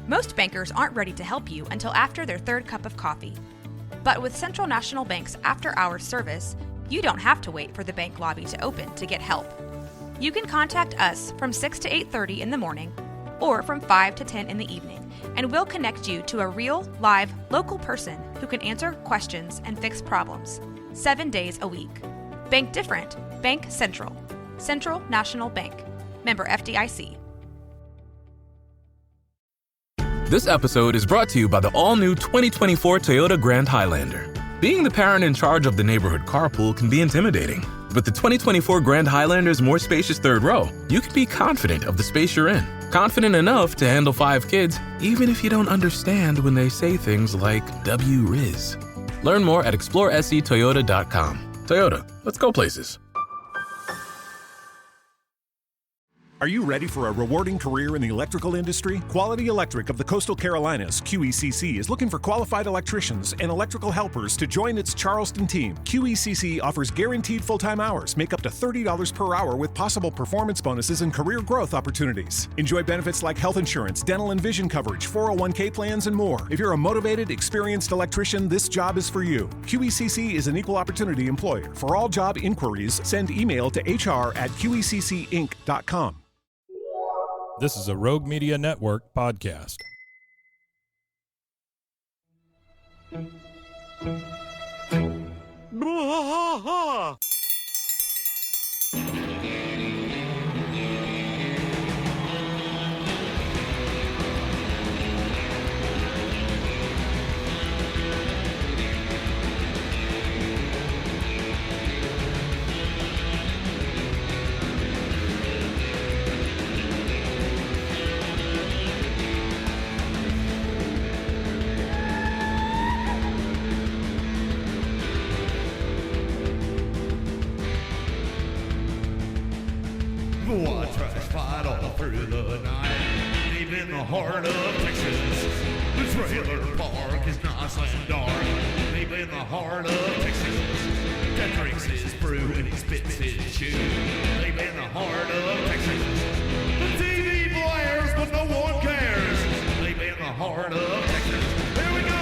Most bankers aren't ready to help you until after their third cup of coffee. But with Central National Bank's after-hours service, you don't have to wait for the bank lobby to open to get help. You can contact us from 6 to 8:30 in the morning or from 5 to 10 in the evening, and we'll connect you to a real, live, local person who can answer questions and fix problems 7 days a week. Bank different. Bank Central. Central National Bank. Member FDIC. This episode is brought to you by the all-new 2024 Toyota Grand Highlander. Being the parent in charge of the neighborhood carpool can be intimidating. With the 2024 Grand Highlander's more spacious third row, you can be confident of the space you're in. Confident enough to handle 5 kids, even if you don't understand when they say things like W-Riz. Learn more at exploresctoyota.com. Toyota, let's go places. Are you ready for a rewarding career in the electrical industry? Quality Electric of the Coastal Carolinas, QECC, is looking for qualified electricians and electrical helpers to join its Charleston team. QECC offers guaranteed full-time hours, make up to $30 per hour with possible performance bonuses and career growth opportunities. Enjoy benefits like health insurance, dental and vision coverage, 401k plans, and more. If you're a motivated, experienced electrician, this job is for you. QECC is an equal opportunity employer. For all job inquiries, send email to hr@qeccinc.com. This is a Rogue Media Network podcast. I tried to fight all through the night, deep in the heart of Texas. The trailer park is nice and dark, deep in the heart of Texas. That drinks his brew and he spits his chew, deep in the heart of Texas. The TV blares, but no one cares, deep in the heart of Texas. Here we go!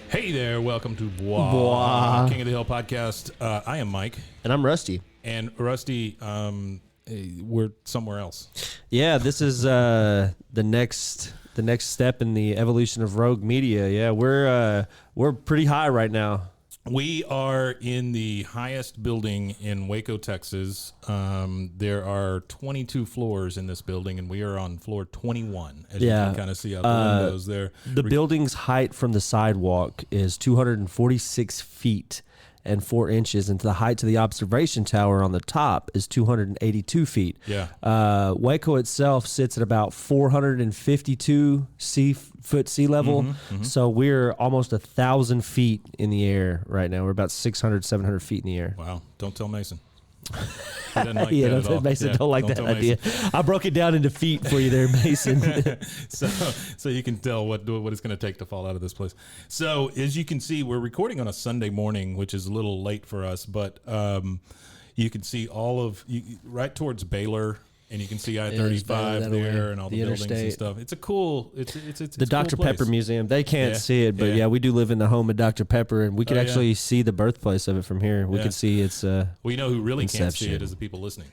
Hey there, welcome to Bois, King of the Hill podcast. I am Mike. And I'm Rusty. And Rusty, we're somewhere else. Yeah, this is the next step in the evolution of Rogue Media. Yeah, we're pretty high right now. We are in the highest building in Waco, Texas. There are 22 floors in this building, and we are on floor 21, as you can kind of see out the windows there. The building's height from the sidewalk is 246 feet and 4 inches, and the height to the observation tower on the top is 282 feet. Yeah. Waco itself sits at about 452 foot sea level, so we're almost 1,000 feet in the air right now. We're about 600, 700 feet in the air. Wow. Don't tell Mason. He doesn't like Yeah, that at all. Mason don't like that idea. I broke it down into feet for you there, Mason. so you can tell what it's going to take to fall out of this place. So as you can see, we're recording on a Sunday morning, which is a little late for us, but you can see right towards Baylor. And you can see I-35 there and all the buildings and stuff. It's a cool. It's the Dr. Pepper Museum. They can't see it, but yeah, we do live in the home of Dr. Pepper, and we could actually see the birthplace of it from here. We could see its. Well, you know who really can't see it is the people listening.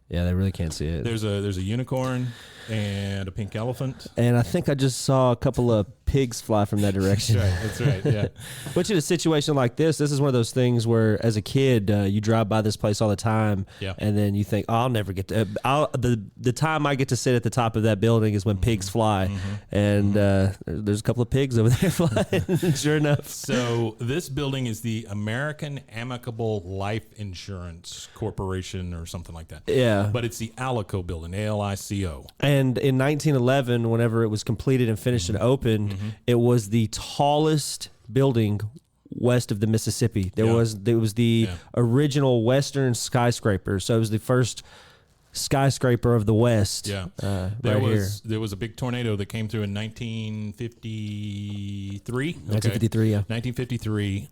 Yeah, they really can't see it. There's a unicorn and a pink elephant. And I think I just saw a couple of pigs fly from that direction. That's right, yeah. Which in a situation like this is one of those things where as a kid, you drive by this place all the time, and then you think, oh, I'll never get to, the time I get to sit at the top of that building is when pigs fly. And there's a couple of pigs over there flying, sure enough. So this building is the American Amicable Life Insurance Corporation or something like that. Yeah. But it's the Alico building, ALICO. And in 1911, whenever it was completed and finished and opened, it was the tallest building west of the Mississippi. There was the original Western skyscraper. So it was the first skyscraper of the West. Yeah. There was a big tornado that came through in 1953. 1953, yeah. 1953,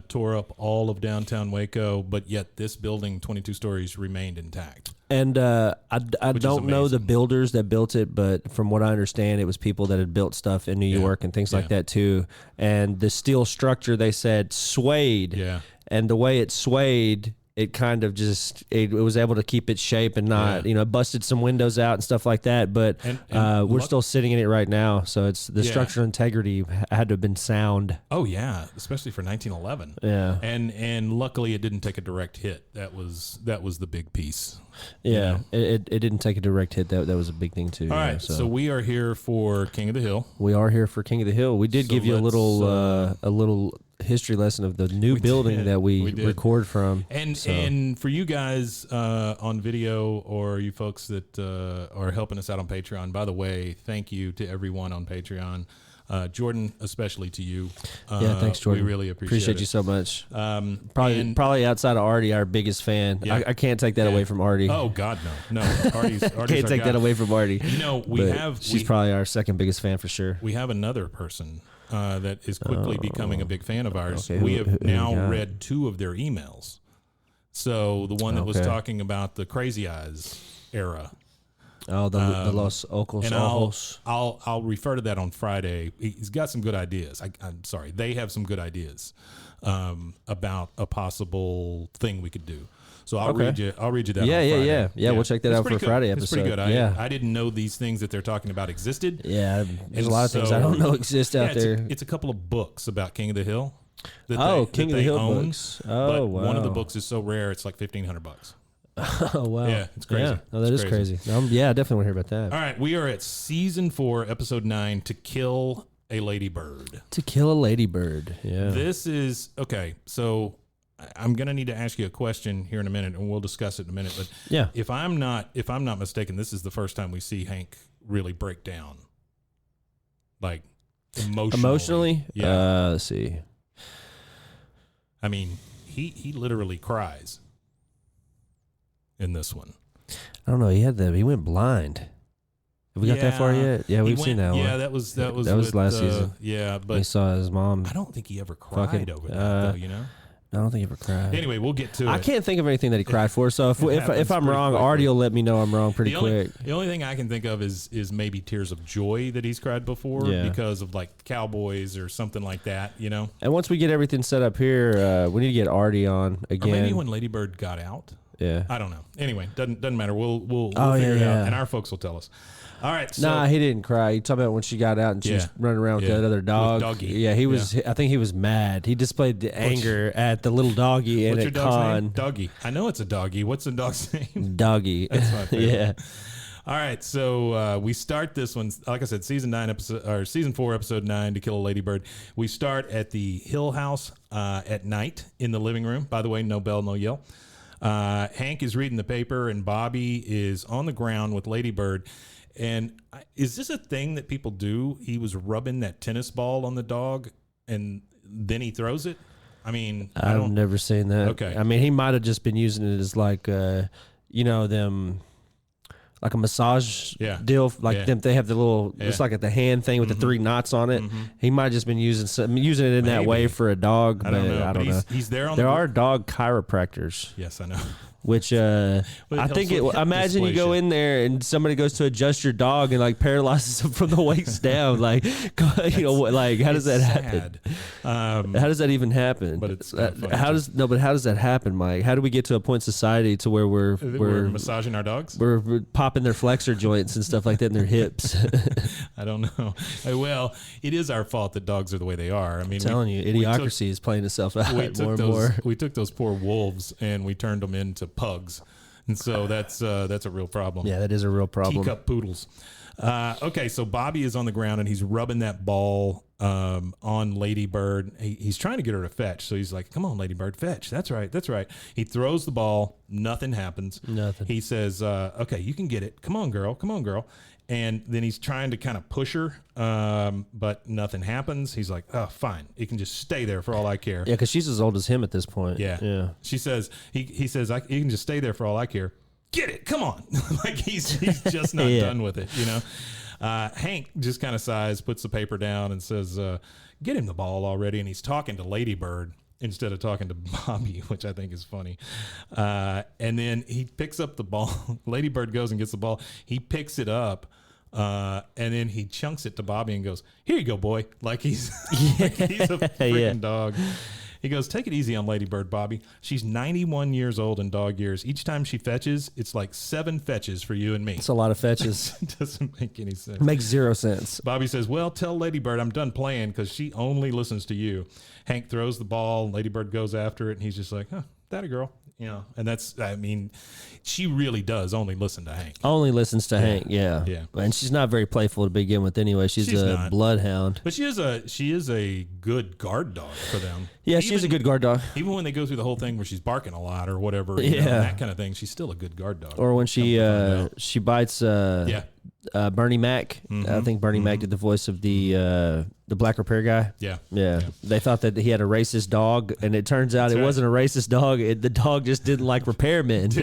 tore up all of downtown Waco, but yet this building, 22 stories, remained intact. And I Which is don't know the amazing. builders that built it, but from what I understand, it was people that had built stuff in New York and things like that too. And the steel structure, they said, swayed. Yeah. And the way it swayed, it kind of just it was able to keep its shape and not busted some windows out and stuff like that. But we're still sitting in it right now, so it's the structural integrity had to have been sound. Oh yeah, especially for 1911. Yeah, and luckily it didn't take a direct hit. That was the big piece. Yeah, it didn't take a direct hit. That was a big thing too. All right, so we are here for King of the Hill. We are here for King of the Hill. We did give you a little history lesson of the new building that we record from. And for you guys on video, or you folks that are helping us out on Patreon, by the way, thank you to everyone on Patreon. Jordan, especially to you. Thanks, Jordan. We really appreciate you so much. Probably outside of Artie, our biggest fan. Yeah. I can't take that away from Artie. Oh God, no. Artie's can't take that away from Artie. You know, she's probably our second biggest fan for sure. We have another person that is quickly becoming a big fan of ours. Okay, we have now read 2 of their emails. So the one that was talking about the Crazy Eyes era. Oh, the Los Ojos. And I'll refer to that on Friday. He's got some good ideas. I'm sorry, they have some good ideas about a possible thing we could do. So I'll read you that. on Friday. Yeah. We'll check that out for Friday episode. It's pretty good. Yeah. I didn't know these things that they're talking about existed. Yeah, there's a lot of things I don't know exist out there. It's a couple of books about King of the Hill. King of the Hill books. Oh, wow. One of the books is so rare it's like $1,500. Oh, wow. Yeah, it's crazy. Yeah, no, that is crazy. I definitely want to hear about that. All right, we are at season 4, episode 9, To Kill a Ladybird. To Kill a Ladybird. Yeah. This is okay. So I'm going to need to ask you a question here in a minute, and we'll discuss it in a minute. But yeah, if I'm not mistaken, this is the first time we see Hank really break down, like emotionally. Yeah. Let's see. I mean, he literally cries in this one. I don't know. He went blind. Have we got that far yet? Yeah, we've seen that one. Yeah, that was last season. Yeah, but he saw his mom. I don't think he ever cried over that, though. You know. I don't think he ever cried. Anyway, we'll get to it. I can't think of anything that he cried for. So if I'm wrong, Artie will let me know I'm wrong pretty quick. The only thing I can think of is maybe tears of joy that he's cried before because of like Cowboys or something like that, you know. And once we get everything set up here, we need to get Artie on again. Or maybe when Ladybird got out. Yeah. I don't know. Anyway, doesn't matter. We'll figure it out, and our folks will tell us. All right. So, nah, he didn't cry. You talking about when she got out and she was running around with that other dog? With Doggy. Yeah, he was. I think he was mad. He displayed the anger at the little doggy and what's at your dog's Con. name? Doggy. I know it's a doggy. What's the dog's name? Doggy. That's my favorite. Yeah. All right, so we start this one. Like I said, season 4, episode 9, To Kill a Ladybird. We start at the Hill House at night in the living room. By the way, no bell, no yell. Hank is reading the paper, and Bobby is on the ground with Ladybird. And is this a thing that people do? He was rubbing that tennis ball on the dog, and then he throws it? I mean, I've never seen that. Okay. I mean, he might have just been using it as like, like a massage deal, like them. They have the little, it's like at the hand thing with the 3 knots on it. He might have just been using it in that way for a dog. I don't know. He's there on. There are dog chiropractors. Yes, I know. Which I think imagine you go in there and somebody goes to adjust your dog and like paralyzes them from the waist down. Like, like how does that happen? How does that even happen? But it's how does that happen, Mike? How do we get to a point in society to where we're massaging our dogs? We're popping their flexor joints and stuff like that in their hips. I don't know. Well, it is our fault that dogs are the way they are. I mean, I'm telling you, idiocracy is playing itself out more and more. We took those poor wolves and we turned them into pugs, and so that's a real problem. Yeah, that is a real problem. Teacup poodles. Okay, so Bobby is on the ground and he's rubbing that ball on Ladybird. He's trying to get her to fetch, so he's like, "Come on, Ladybird, fetch." That's right. He throws the ball. Nothing happens. Nothing. He says, "Okay, you can get it. Come on, girl. And then he's trying to kind of push her, but nothing happens. He's like, "Oh, fine. It can just stay there for all I care." Yeah, because she's as old as him at this point. Yeah. She says, he says, "You can just stay there for all I care." Get it. Come on. Like he's just not done with it, you know? Hank just kind of sighs, puts the paper down and says, "Get him the ball already." And he's talking to Ladybird. instead of talking to Bobby, which I think is funny. And then he picks up the ball. Ladybird goes and gets the ball. He picks it up. And then he chunks it to Bobby and goes, "Here you go, boy." Like he's like he's a freaking dog. He goes, "Take it easy on Ladybird, Bobby. She's 91 years old in dog years. Each time she fetches, it's like 7 fetches for you and me." It's a lot of fetches. It doesn't make any sense. Makes zero sense. Bobby says, "Well, tell Ladybird I'm done playing because she only listens to you." Hank throws the ball. Ladybird goes after it, and he's just like, "Huh, that a girl." You know, and that's, I mean, she really does only listen to Hank. Only listens to Hank, yeah. And she's not very playful to begin with anyway. She's a not. bloodhound. But she is a good guard dog for them. Yeah, she's a good guard dog. Even when they go through the whole thing where she's barking a lot or whatever, you know, that kind of thing, she's still a good guard dog. Or when she bites Bernie Mac. I think Bernie Mac did the voice of the black repair guy. Yeah. They thought that he had a racist dog, and it turns out it wasn't a racist dog. The dog just didn't like repairmen.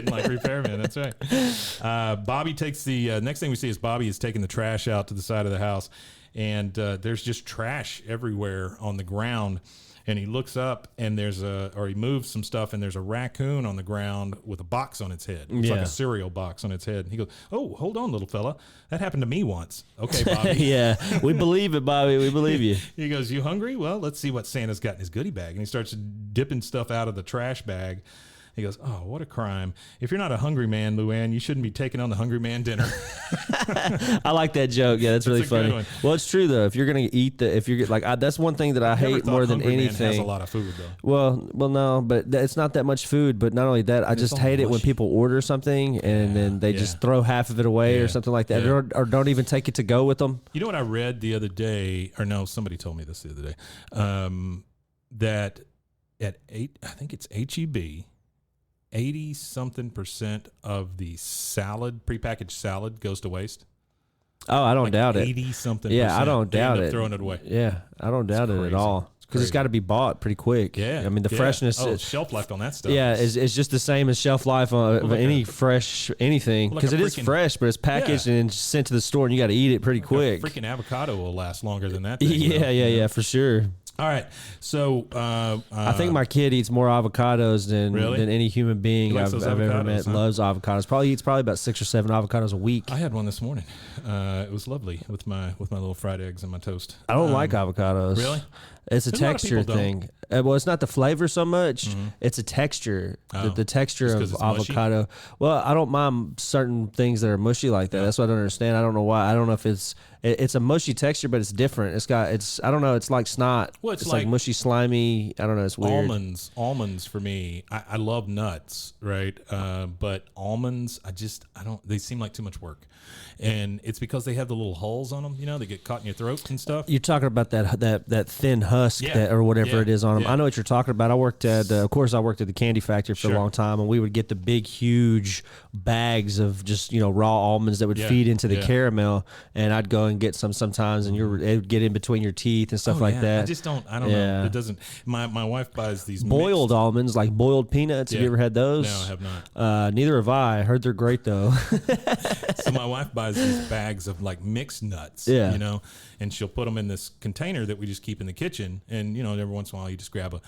That's right. Bobby takes the next thing we see is Bobby is taking the trash out to the side of the house, and there's just trash everywhere on the ground. And he looks up, and he moves some stuff, and there's a raccoon on the ground with a box on its head. It's like a cereal box on its head. And he goes, "Oh, hold on, little fella. That happened to me once." "Okay, Bobby." Yeah, we believe it, Bobby. We believe you. He goes, "You hungry? Well, let's see what Santa's got in his goodie bag." And he starts dipping stuff out of the trash bag. He goes, "Oh, what a crime. If you're not a hungry man, Luann, you shouldn't be taking on the hungry man dinner." I like that joke. Yeah, that's really funny. Well, it's true though. If you're going to eat that's one thing that I hate more than anything. Man has a lot of food though. Well, no, but it's not that much food. But not only that, I just hate it when people order something and then they just throw half of it away or something like that, or don't even take it to go with them. You know what I read the other day, or no, somebody told me this the other day, that at I think it's HEB, 80-something% of the salad, prepackaged salad, goes to waste. Oh, I don't doubt it. 80-something%. Yeah, I don't doubt it. Throwing it away. Yeah, I don't doubt it at all. Because it's got to be bought pretty quick. Yeah, I mean the freshness. Oh, shelf life on that stuff. Yeah, is just the same as shelf life of any fresh anything. Because it is fresh, but it's packaged and sent to the store, and you got to eat it pretty quick. A freaking avocado will last longer than that thing. Yeah, for sure. All right, so I think my kid eats more avocados than any human being I've ever met. Huh? Loves avocados. Eats about 6 or 7 avocados a week. I had one this morning. It was lovely with my little fried eggs and my toast. I don't like avocados. Really? It's a texture thing. Well, it's not the flavor so much. Mm-hmm. It's a texture. The texture of avocado. Mushy? Well, I don't mind certain things that are mushy like that. That's what I don't understand. I don't know why. I don't know if it's a mushy texture, but it's different. I don't know. It's like snot. Well, it's like mushy, slimy. I don't know. It's weird. Almonds for me. I love nuts, right? But almonds, I don't. They seem like too much work, and it's because they have the little hulls on them. You know, they get caught in your throat and stuff. You're talking about that thin husk or whatever it is on them. I know what you're talking about. I worked at the candy factory for a long time, and we would get the big, huge bags of just raw almonds that would feed into the caramel, and I'd go and get some sometimes, and it would get in between your teeth and stuff like that. I don't know. It doesn't. My wife buys these boiled almonds, like boiled peanuts. Have you ever had those? No, I have not. Neither have I. I heard they're great though. So my wife buys these bags of like mixed nuts, and she'll put them in this container that we just keep in the kitchen, and every once in a while you just grab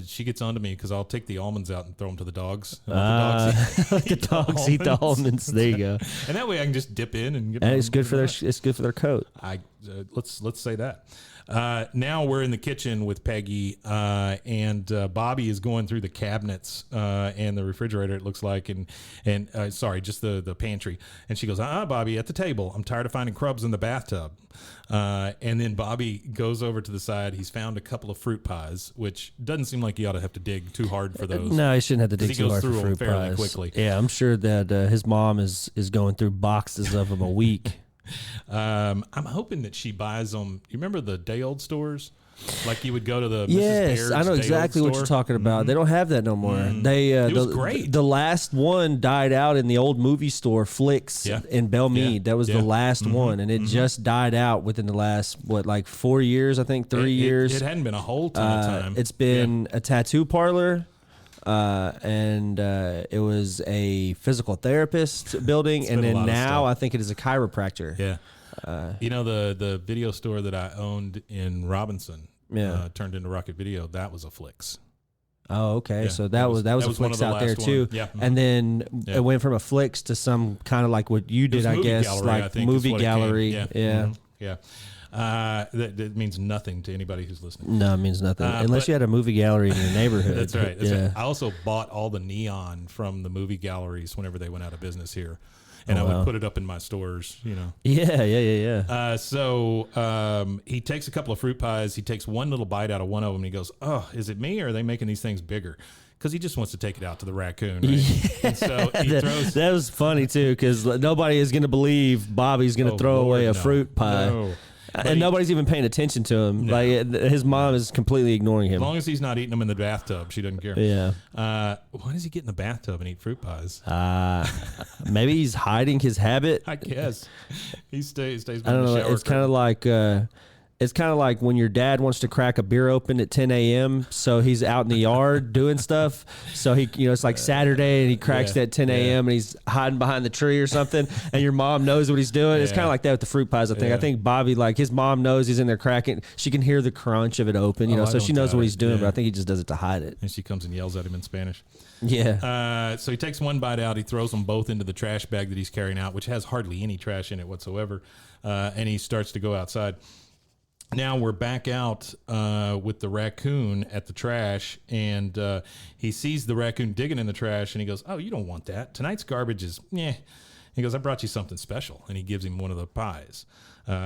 she gets onto me because I'll take the almonds out and throw them to the dogs. The dogs eat the almonds. There you go. And that way I can just dip in and get. And it's good for their coat. Let's say that. Now we're in the kitchen with Peggy, and Bobby is going through the cabinets and the refrigerator. It looks like, and just the pantry. And she goes, Bobby, at the table. I'm tired of finding crumbs in the bathtub. And then Bobby goes over to the side. He's found a couple of fruit pies, which doesn't seem like he ought to have to dig too hard for those. No, he shouldn't have to dig too hard for fruit fairly pies. Quickly. Yeah, I'm sure that his mom is going through boxes of them a week. I'm hoping that she buys them. You remember the day old stores? Like you would go to the Mrs. Baird's I know exactly what you're talking about. Mm-hmm. They don't have that no more. Mm-hmm. It was great. The last one died out in the old movie store Flicks in Belmead. That was the last one, and it just died out within the last 4 years? I think 3 years. It hadn't been a whole ton of time. It's been a tattoo parlor. And it was a physical therapist building, and then now I think it is a chiropractor. Yeah. The video store that I owned in Robinson turned into Rocket Video, that was a Flicks. Oh, okay. Yeah, so that was a Flicks out there too. Yeah. And then it went from a Flicks to some kind of like what you did, I guess, gallery, like I think, movie gallery. Yeah. Yeah. Yeah. That means nothing to anybody who's listening. No, it means nothing unless you had a movie gallery in your neighborhood. That's right. Right. I also bought all the neon from the movie galleries whenever they went out of business here, and I would put it up in my stores. Yeah. So he takes a couple of fruit pies. He takes one little bite out of one of them, and he goes, "Oh, is it me, or are they making these things bigger?" Because he just wants to take it out to the raccoon. Right? Yeah. And so he throws. That was funny too, because nobody is going to believe Bobby's going to throw away a fruit pie. No. And nobody's even paying attention to him. No. Like his mom is completely ignoring him. As long as he's not eating them in the bathtub, she doesn't care. Yeah. Why does he get in the bathtub and eat fruit pies? Maybe he's hiding his habit. I guess he stays. I don't know. It's kind of like. It's kind of like when your dad wants to crack a beer open at 10 a.m. So he's out in the yard doing stuff. So he, it's like Saturday and he cracks it at 10 a.m. and he's hiding behind the tree or something. And your mom knows what he's doing. It's kind of like that with the fruit pies. I think. I think Bobby, like his mom knows he's in there cracking. She can hear the crunch of it open. So she knows what he's doing. But I think he just does it to hide it. And she comes and yells at him in Spanish. Yeah. So he takes one bite out. He throws them both into the trash bag that he's carrying out, which has hardly any trash in it whatsoever. And he starts to go outside. Now we're back out with the raccoon at the trash, and he sees the raccoon digging in the trash, and he goes, "Oh, you don't want that. Tonight's garbage is meh." He goes, "I brought you something special," and he gives him one of the pies.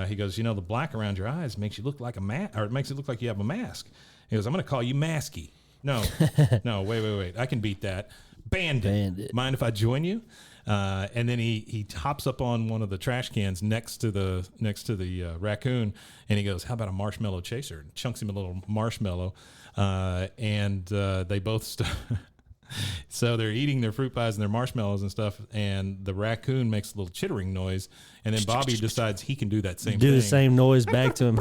He goes, "The black around your eyes makes you look like or it makes it look like you have a mask." He goes, "I'm going to call you Masky." No, wait. I can beat that. Bandit. Mind if I join you? And then he hops up on one of the trash cans next to the raccoon, and he goes, "How about a marshmallow chaser?" And chunks him a little marshmallow, and they both start. So they're eating their fruit pies and their marshmallows and stuff, and the raccoon makes a little chittering noise, and then Bobby decides he can do that same thing. Do the same noise back to him.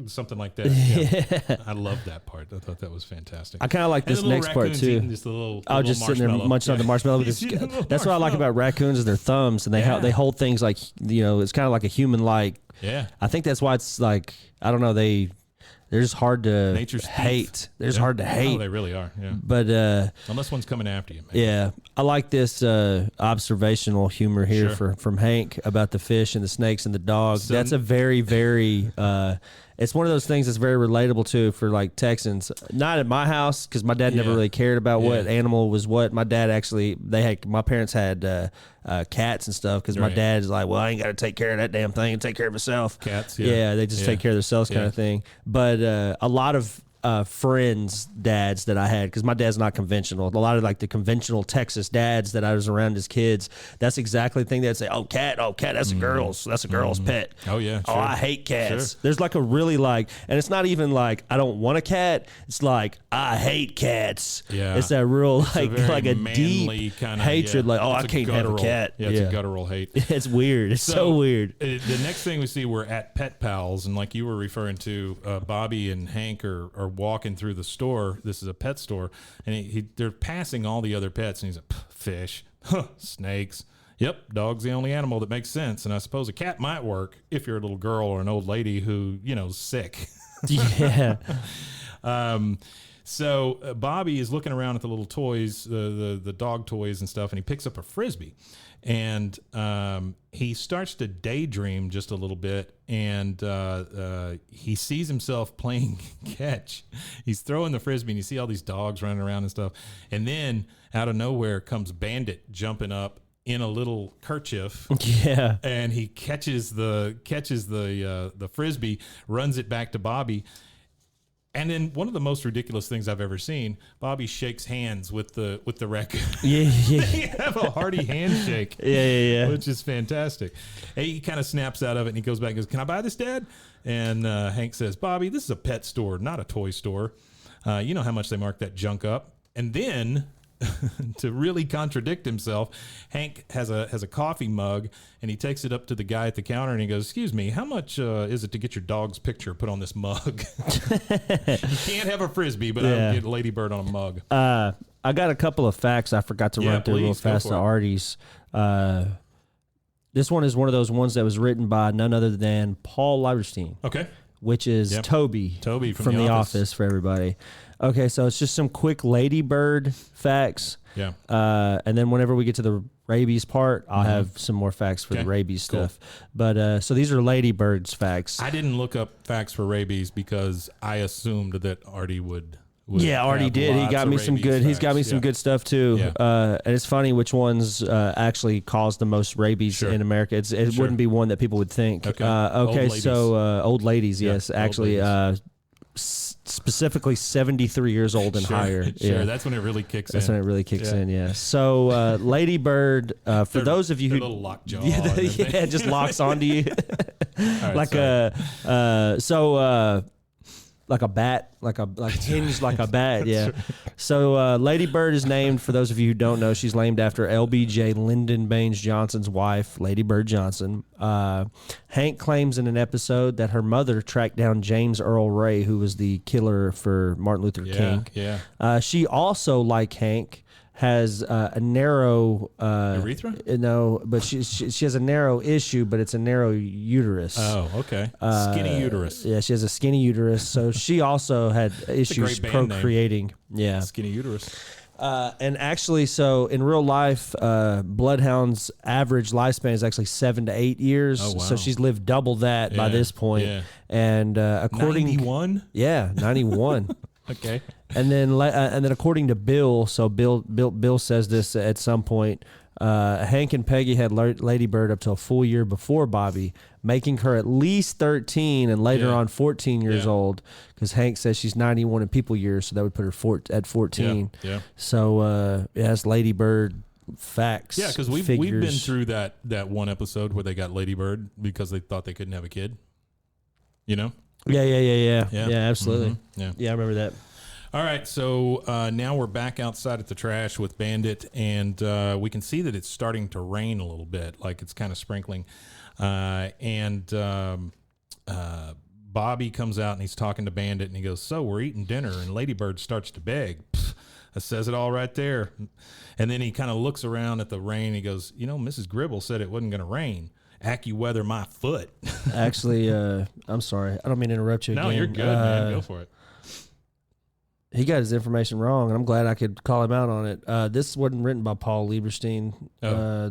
Something like that. Yeah. I love that part. I thought that was fantastic. I kind of like this next part too. Just sitting there munching on the marshmallow. That's what I like about raccoons is their thumbs, and they hold things like it's kind of like a human like. Yeah. I think that's why it's like I don't know they're just hard to hate. They're just hard to hate. Oh, they really are. Yeah. But unless one's coming after you. Maybe. Yeah, I like this observational humor here from Hank about the fish and the snakes and the dogs. That's a very, very. It's one of those things that's very relatable to for like Texans. Not at my house because my dad never really cared about what animal was what. My dad my parents had cats and stuff because my dad is like, well, I ain't got to take care of that damn thing and take care of myself. Cats, they just take care of themselves kind of thing. But a lot of friends' dads that I had, because my dad's not conventional. A lot of like the conventional Texas dads that I was around as kids, that's exactly the thing they'd say, oh, cat, that's a girl's pet. Oh, yeah. Oh, I hate cats. Sure. There's like a really and it's not even like, I don't want a cat. It's like, I hate cats. Yeah. It's that real, like a deep kind of hatred. Like, I can't have a cat. Yeah, it's a guttural hate. It's weird. It's so weird. The next thing we see, we're at Pet Pals, and like you were referring to, Bobby and Hank are walking through the store. This is a pet store, and they're passing all the other pets, and he's like, fish, snakes. Yep, dog's the only animal that makes sense, and I suppose a cat might work if you're a little girl or an old lady who is sick. Yeah. So Bobby is looking around at the little toys, the dog toys and stuff, and he picks up a Frisbee. And he starts to daydream just a little bit, and he sees himself playing catch. He's throwing the Frisbee, and you see all these dogs running around and stuff. And then out of nowhere comes Bandit jumping up in a little kerchief. Yeah. And he catches the Frisbee, runs it back to Bobby. And then one of the most ridiculous things I've ever seen, Bobby shakes hands with the raccoon. Yeah. They have a hearty handshake. Yeah. Which is fantastic. And he kind of snaps out of it, and he goes back and goes, "Can I buy this, Dad?" And Hank says, "Bobby, this is a pet store, not a toy store. You know how much they mark that junk up." And then, to really contradict himself, Hank has a coffee mug, and he takes it up to the guy at the counter, and he goes, "Excuse me, how much is it to get your dog's picture put on this mug?" You can't have a Frisbee, but I'll get Ladybird on a mug. I got a couple of facts I forgot to run through real fast to Artie's. This one is one of those ones that was written by none other than Paul Leiberstein. Okay. which is Toby. Toby from The Office for everybody. Okay, so it's just some quick Ladybird facts. Yeah. And then whenever we get to the rabies part, I'll have some more facts for the rabies stuff. But so these are Ladybird's facts. I didn't look up facts for rabies because I assumed that Artie would Artie did. He got me some good. He's got me some good stuff too. Yeah. And it's funny which ones actually cause the most rabies in America. It wouldn't be one that people would think. Okay. Old ladies. Yes, actually. Specifically 73 years old and higher. Sure, that's when it really kicks in. That's when it really kicks in, yeah. So Ladybird, for those of you who... little lockjaw. It just locks onto you. Right, like a bat, like hinged like a bat, yeah. So Ladybird is named, for those of you who don't know, she's named after LBJ Lyndon Baines Johnson's wife, Lady Bird Johnson. Hank claims in an episode that her mother tracked down James Earl Ray, who was the killer for Martin Luther King. Yeah. She also, like Hank, has a narrow urethra? No, but she has a narrow issue, but it's a narrow uterus. Oh, okay. Skinny uterus. Yeah, she has a skinny uterus, so she also had issues procreating. Yeah, skinny uterus. And actually, so in real life, bloodhounds' average lifespan is actually 7 to 8 years. Oh, wow. So she's lived double that by this point. Yeah. And according 91? Yeah, 91. Okay. And then according to Bill, so Bill says this at some point, Hank and Peggy had Ladybird up to a full year before Bobby, making her at least 13 and later on 14 years old, because Hank says she's 91 in people years, so that would put her at 14. Yeah. So that's Ladybird facts. Yeah, because we've been through that one episode where they got Ladybird because they thought they couldn't have a kid. You know? Yeah, absolutely. Mm-hmm. Yeah, I remember that. All right, so now we're back outside at the trash with Bandit, and we can see that it's starting to rain a little bit, like it's kind of sprinkling. And Bobby comes out and he's talking to Bandit, and he goes, "So we're eating dinner," and Ladybird starts to beg. That says it all right there. And then he kind of looks around at the rain. He goes, Mrs. Gribble said it wasn't going to rain. AccuWeather my foot. Actually, I'm sorry. I don't mean to interrupt you again. No, you're good, man. Go for it. He got his information wrong, and I'm glad I could call him out on it. This wasn't written by Paul Lieberstein.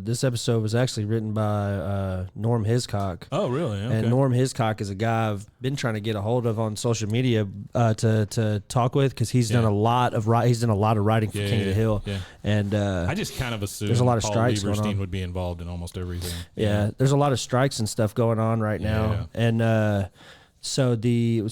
This episode was actually written by Norm Hiscock. Oh, really? Okay. And Norm Hiscock is a guy I've been trying to get a hold of on social media to talk with, because he's done a lot of writing for King of the Hill. Yeah. And I just kind of assumed there's a lot of Paul strikes going Lieberstein on. would be involved in almost everything. Yeah, there's a lot of strikes and stuff going on right now, and. So the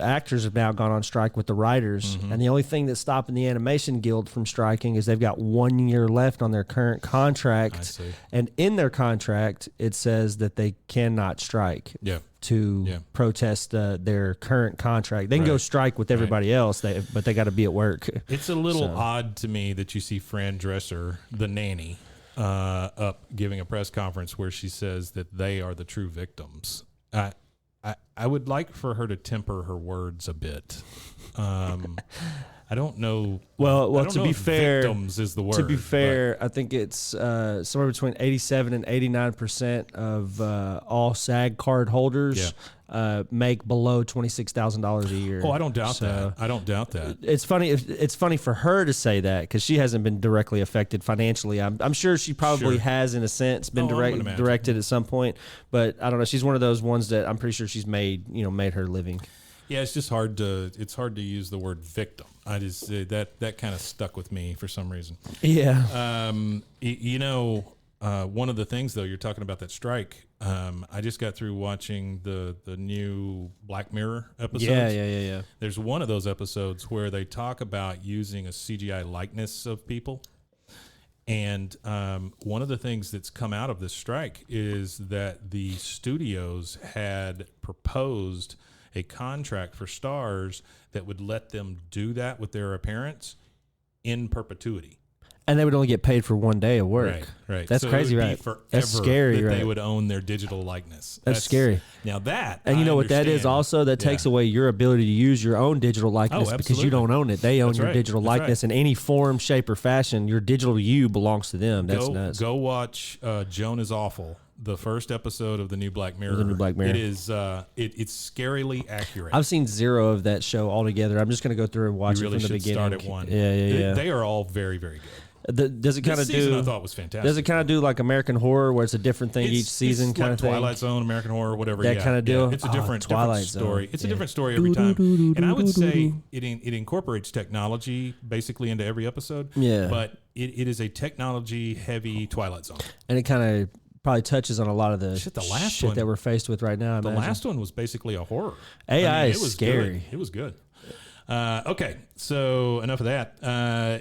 actors have now gone on strike with the writers, and the only thing that's stopping the Animation Guild from striking is they've got 1 year left on their current contract. I see. And in their contract, it says that they cannot strike to protest their current contract. They can go strike with everybody else, but they got to be at work. It's a little odd to me that you see Fran Dresser, the nanny, up giving a press conference where she says that they are the true victims. I would like for her to temper her words a bit. I don't know. Well, to be fair, victims is the word. To be fair, I think it's somewhere between 87 and 89% of all SAG card holders make below $26,000 a year. Oh, I don't doubt that. I don't doubt that. It's funny. It's funny for her to say that, because she hasn't been directly affected financially. I'm sure she probably has, in a sense, been directed at some point. But I don't know. She's one of those ones that I'm pretty sure she's made her living. Yeah, it's just hard to use the word victim. I just that kind of stuck with me for some reason. Yeah. One of the things, though, you're talking about that strike. I just got through watching the new Black Mirror episodes. Yeah. There's one of those episodes where they talk about using a CGI likeness of people. And one of the things that's come out of this strike is that the studios had proposed a contract for stars that would let them do that with their appearance in perpetuity. And they would only get paid for 1 day of work. Right. That's so crazy, it would right? be forever That's scary, that right? They would own their digital likeness. That's scary. Now that, and you know what that is also? That takes away your ability to use your own digital likeness, because you don't own it. They own your digital likeness in any form, shape, or fashion. Your digital you belongs to them. That's nuts. Go watch Joan is Awful the first episode of the new Black Mirror. The new Black Mirror. It is it's scarily accurate. I've seen 0 of that show altogether. I'm just going to go through and watch you really it from the should beginning. start at 1. Yeah. They are all very, very good. Does it kind of This season do? I thought was fantastic. Does it kind of do like American Horror, where it's a different thing each season, kind of thing? Twilight Zone, American Horror, whatever. That kind of deal. It's a different Twilight story. Zone. It's a different story every time. And I would say it incorporates technology basically into every episode. Yeah. But it is a technology heavy Twilight Zone. And it kind of probably touches on a lot of the Shit, the last shit one- that we're faced with right now. The last one was basically a horror. AI is it was scary. Good. It was good. Okay, so enough of that.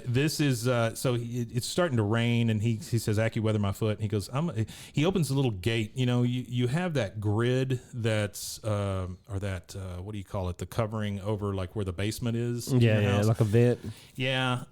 This is it's starting to rain, and he says, "AccuWeather my foot." And he goes, he opens a little gate. You know, you have that grid that's or that what do you call it? The covering over like where the basement is. in your house. like a vent. Yeah.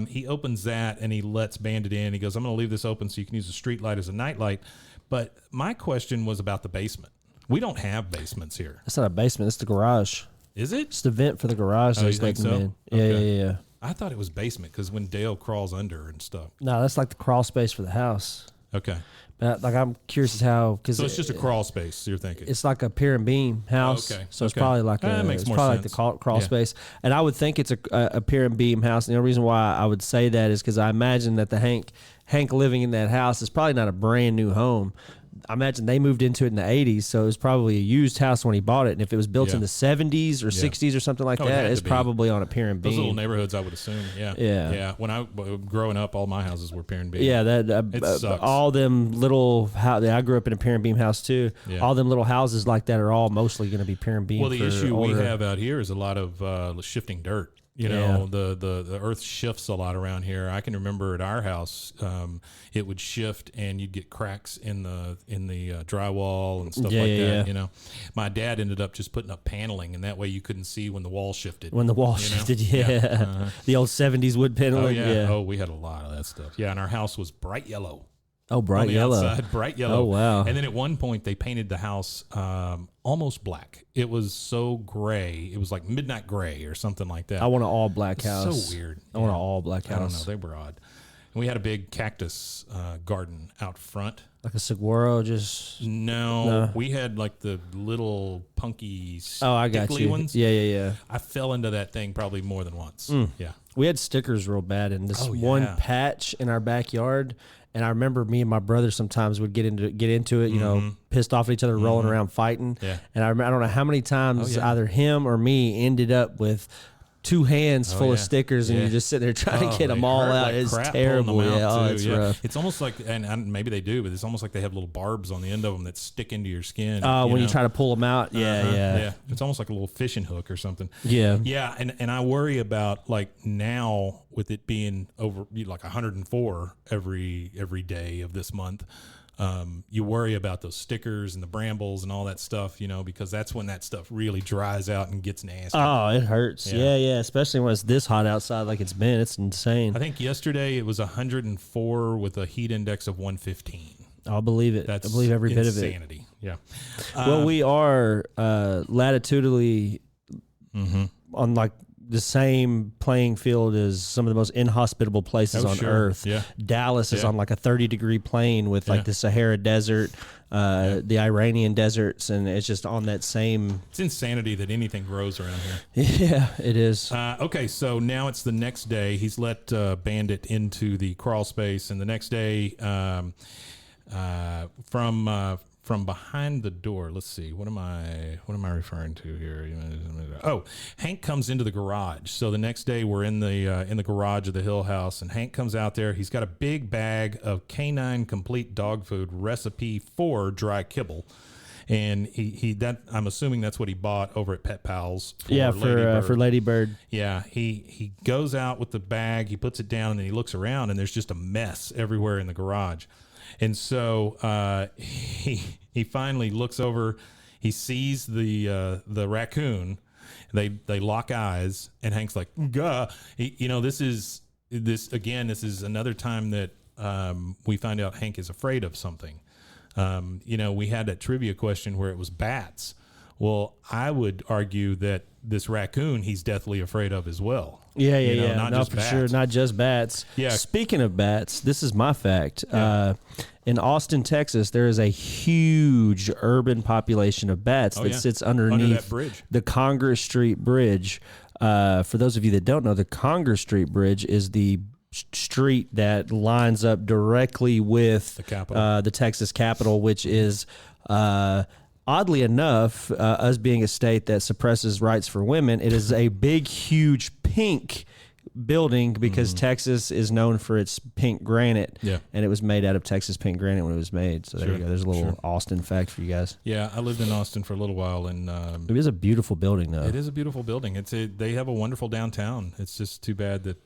He opens that and he lets Bandit in. He goes, "I'm going to leave this open so you can use the street light as a night light." But my question was about the basement. We don't have basements here. It's not a basement. It's the garage. Is it? It's the vent for the garage. Oh, that you he's think letting them so? in. Okay. Yeah. I thought it was basement because when Dale crawls under and stuff. No, that's like the crawl space for the house. Okay. But like, I'm curious as how, because So it's just a crawl space, you're thinking. it's like a pier and beam house. Okay, So it's okay. probably like That makes it's more probably sense. like the crawl Yeah. space. And I would think it's a pier and beam house. And the only reason why I would say that is because I imagine that the Hank living in that house is probably not a brand new home. I imagine they moved into it in the 80s, so it was probably a used house when he bought it. And if it was built Yeah. in the 70s or 60s or something like Oh, it that, had it's to be. probably on a pier and beam. Those little neighborhoods, I would assume. Yeah. Yeah. When I growing up, all my houses were pier and beam. Yeah, It sucks. all them little I grew up in a pier and beam house too. Yeah. All them little houses like that are all mostly going to be pier and beam. Well, the for issue older. we have out here is a lot of shifting dirt. You know, the earth shifts a lot around here. I can remember at our house, it would shift and you'd get cracks in the drywall and stuff like that. Yeah. You know, my dad ended up just putting up paneling, and that way you couldn't see when the wall shifted. When the wall you know? shifted, Yeah. the old 70s wood Oh paneling. yeah. Oh, we had a lot of that stuff. Yeah, and our house was bright yellow. Oh, bright On the yellow. outside, bright yellow. Oh, wow. And then at one point they painted the house almost black. It was so gray. It was like midnight gray or something like that. I want an all black house. So weird. I want an all black I don't know. house. They were odd. And we had a big cactus garden out front. Like a saguaro, just. No, we had like the little punky, Oh, I got stickly you. ones. Yeah. I fell into that thing probably more than once. Yeah. We had stickers real bad in this Oh, one yeah. patch in our backyard. And I remember me and my brother sometimes would get into it, you know, pissed off at each other, rolling around fighting. Yeah. And I don't know how many times Oh, yeah. either him or me ended up with 2 hands full of yeah. stickers, and Yeah. you're just sitting there trying to get they them all hurt out. like It's crap pulling terrible. them out, Yeah, oh, too. it's Yeah. rough. It's almost like, and maybe they do, but it's almost like they have little barbs on the end of them that stick into your skin. When you know? try to pull them out, yeah. It's almost like a little fishing hook or something. Yeah. Yeah, and I worry about like now with it being over like 104 every day of this month. You worry about those stickers and the brambles and all that stuff, you know, because that's when that stuff really dries out and gets nasty. Oh, it hurts. Yeah. Yeah, especially when it's this hot outside like it's been. It's insane. I think yesterday it was 104 with a heat index of 115. I'll believe it. That's I believe every bit of it. insanity. Yeah. Well, we are latitudinally Mm-hmm. on like the same playing field as some of the most inhospitable places Oh, on sure. Earth. Yeah. Dallas is Yeah. on like a 30-degree plane with like Yeah. the Sahara Desert, the Iranian deserts, and it's just on that same. It's insanity that anything grows around here. Yeah, it is. Okay, so now it's the next day. He's let Bandit into the crawl space, and the next day, from behind the door. Let's see. What am I referring to here? Oh, Hank comes into the garage. So the next day we're in the garage of the Hill House, and Hank comes out there. He's got a big bag of canine complete dog food recipe for dry kibble. And he I'm assuming that's what he bought over at Pet Pals. For Ladybird. For Ladybird. Yeah, he goes out with the bag, he puts it down, and then he looks around, and there's just a mess everywhere in the garage. And so he finally looks over, he sees the raccoon. They lock eyes, and Hank's like, "Gah!" This is another time that we find out Hank is afraid of something. We had that trivia question where it was bats. Well, I would argue that this raccoon he's deathly afraid of as well. Yeah. Not No, just for bats. sure. Not just bats. Yeah. Speaking of bats, this is my fact. Yeah. In Austin, Texas, there is a huge urban population of bats that sits underneath that bridge. the Congress Street Bridge. For those of you that don't know, the Congress Street Bridge is the street that lines up directly with The Capitol. the Texas Capitol, which is oddly enough, us being a state that suppresses rights for women, it is a big, huge pink building because Texas is known for its pink granite. Yeah. And it was made out of Texas pink granite when it was made. So there Sure, you go. There's a little sure. Austin fact for you guys. Yeah, I lived in Austin for a little while, and It is a beautiful building, though. it is a beautiful building. They have a wonderful downtown. It's just too bad that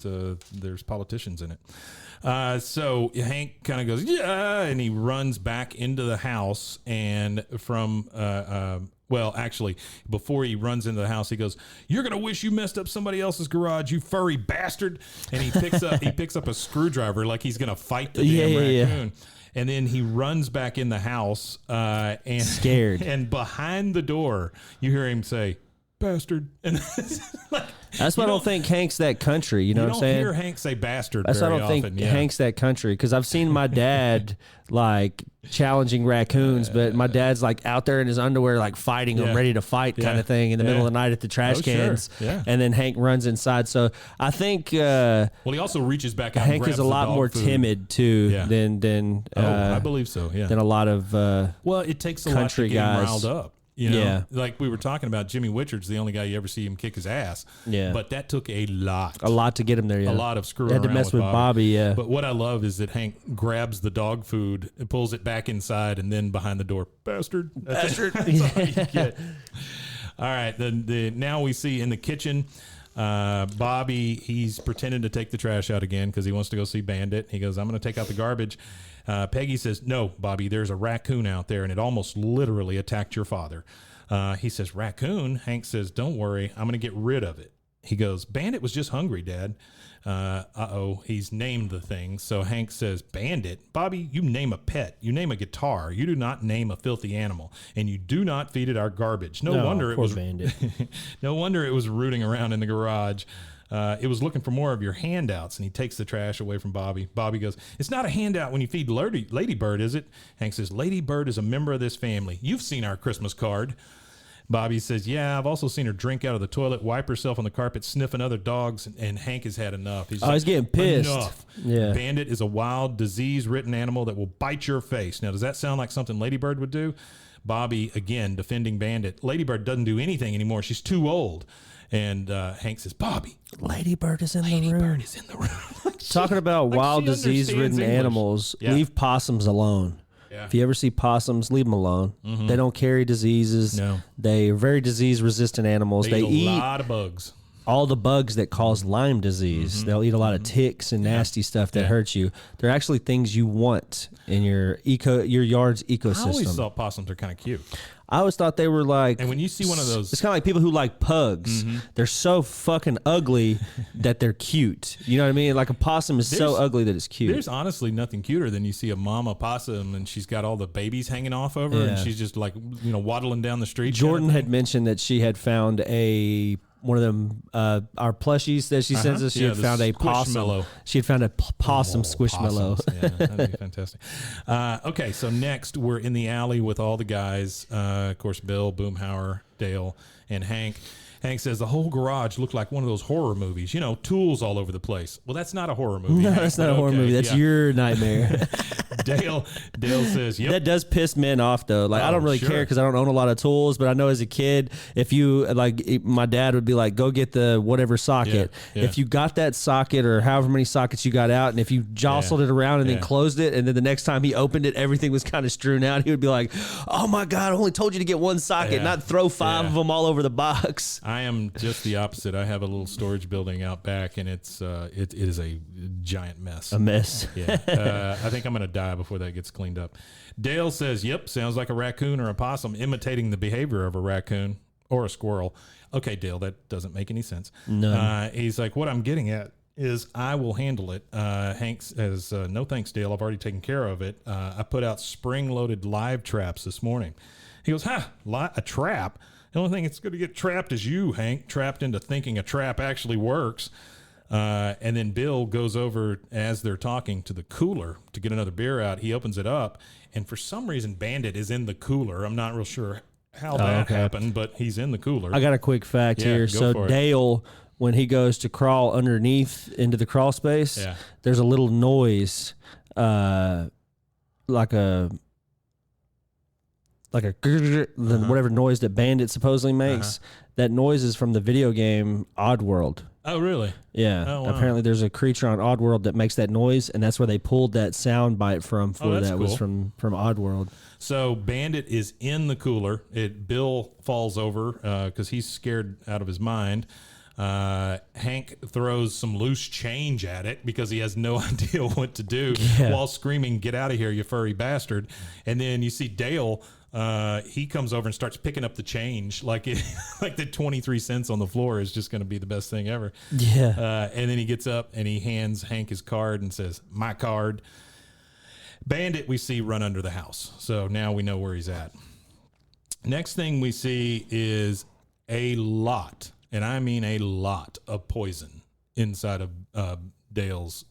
there's politicians in it. So Hank kind of goes, yeah, and he runs back into the house, and from well, actually, before he runs into the house, he goes, "You're gonna wish you messed up somebody else's garage, you furry bastard!" And he picks up a screwdriver like he's gonna fight the damn raccoon. And then he runs back in the house, and Scared. And behind the door, you hear him say, "Bastard!" And That's why I don't think Hank's that country. You know what I'm saying? You don't hear Hank say "bastard" That's why I very don't think often. Yeah. Hank's that country, because I've seen my dad like challenging raccoons, but my dad's like out there in his underwear, like fighting them, Yeah. ready to fight kind Yeah. of thing in the middle of the night at the trash Oh, sure. cans. Yeah. And then Hank runs inside. So I think Well, he also reaches back out. and Hank grabs is a the lot dog more food. timid too Yeah. than I believe so. Yeah. than a lot of Well, it takes a lot to country get him guys. riled up. You know, Yeah. like we were talking about, Jimmy Witchard's the only guy you ever see him kick his ass. Yeah. But that took a lot to get him there. Yeah. a lot of screwing They had to around mess with Bobby. Yeah. But what I love is that Hank grabs the dog food, and pulls it back inside, and then behind the door, "Bastard." That's all you get. All right. Now we see in the kitchen, Bobby, he's pretending to take the trash out again because he wants to go see Bandit. He goes, "I'm going to take out the garbage." Peggy says, "No, Bobby, there's a raccoon out there, and it almost literally attacked your father." He says, "Raccoon?" Hank says, "Don't worry, I'm going to get rid of it." He goes, "Bandit was just hungry, Dad." He's named the thing. So Hank says, "Bandit? Bobby, you name a pet. You name a guitar. You do not name a filthy animal. And you do not feed it our garbage." No wonder it poor was Bandit. no wonder it was rooting around in the garage. It was looking for more of your handouts, and he takes the trash away from Bobby. Bobby goes, "It's not a handout when you feed Ladybird, is it?" Hank says, "Ladybird is a member of this family. You've seen our Christmas card." Bobby says, "Yeah, I've also seen her drink out of the toilet, wipe herself on the carpet, sniffing other dogs," and Hank has had enough. He's getting pissed. Enough. Yeah. Bandit is a wild, disease-ridden animal that will bite your face. Now, does that sound like something Ladybird would do? Bobby, again, defending Bandit. Ladybird doesn't do anything anymore. She's too old. And Hank says, "Bobby, Ladybird is in the room. Ladybird is in the room." Talking about Like wild she understands disease-ridden English. animals, Yeah. leave possums alone. Yeah. If you ever see possums, leave them alone. They don't carry diseases. No. They are very disease-resistant animals. They They eat a eat lot of bugs. all the bugs that cause Lyme disease. They'll eat a lot of ticks and nasty stuff that hurts you. They're actually things you want in your yard's I always ecosystem. thought possums are kind of cute. I always thought they were like. And when you see one of those, It's kind of like people who like pugs. They're so fucking ugly that they're cute. You know what I mean? Like a possum is so There's- ugly that it's cute. there's honestly nothing cuter than you see a mama possum and she's got all the babies hanging off over her and Yeah. she's just like, waddling down the street. Jordan kind of had mentioned that she had found one of them our plushies that she sends us. She Yeah, had the found a possum. Squishmallow. She had found a possum squishmallow. Possums. Yeah, that'd be fantastic. Okay, so next we're in the alley with all the guys. Of course, Bill, Boomhauer, Dale, and Hank. Hank says the whole garage looked like one of those horror movies. Tools all over the place. Well, that's not a horror movie. No, Hank, that's not but a horror okay, movie. That's yeah. your nightmare. Dale says, "Yep." That does piss men off though. Like I Oh, don't really sure. care because I don't own a lot of tools, but I know as a kid, if you my dad would be like, "Go get the whatever socket." Yeah. If you got that socket or however many sockets you got out, and if you jostled it around and then Yeah. closed it, and then the next time he opened it, everything was kind of strewn out, he would be like, "Oh my god, I only told you to get one socket, Yeah. not throw five Yeah. of them all over the box." I am just the opposite. I have a little storage building out back, and it is a giant mess. A mess. Yeah, I think I'm going to die before that gets cleaned up. Dale says, "Yep, sounds like a raccoon or a possum imitating the behavior of a raccoon or a squirrel." Okay, Dale, that doesn't make any sense. No. He's like, "What I'm getting at is I will handle it." Hank says, "No thanks, Dale. I've already taken care of it. I put out spring-loaded live traps this morning." He goes, "A trap? The only thing that's going to get trapped is you, Hank, trapped into thinking a trap actually works. And then Bill goes over as they're talking to the cooler to get another beer out. He opens it up, and for some reason, Bandit is in the cooler. I'm not real sure how that happened, but he's in the cooler. I got a quick fact here. So Dale, when he goes to crawl underneath into the crawl space, there's a little noise, like a whatever noise that Bandit supposedly makes. That noise is from the video game Oddworld. Oh, really? Yeah. Oh, wow. Apparently there's a creature on Oddworld that makes that noise, and that's where they pulled that sound bite from. Was from Oddworld. So Bandit is in the cooler. Bill falls over because he's scared out of his mind. Hank throws some loose change at it because he has no idea what to do while screaming, "Get out of here, you furry bastard." And then you see Dale, he comes over and starts picking up the change like the 23 cents on the floor is just going to be the best thing ever. Yeah. And then he gets up and he hands Hank his card and says, "My card." Bandit we see run under the house. So now we know where he's at. Next thing we see is a lot, and I mean a lot, of poison inside of Dale's.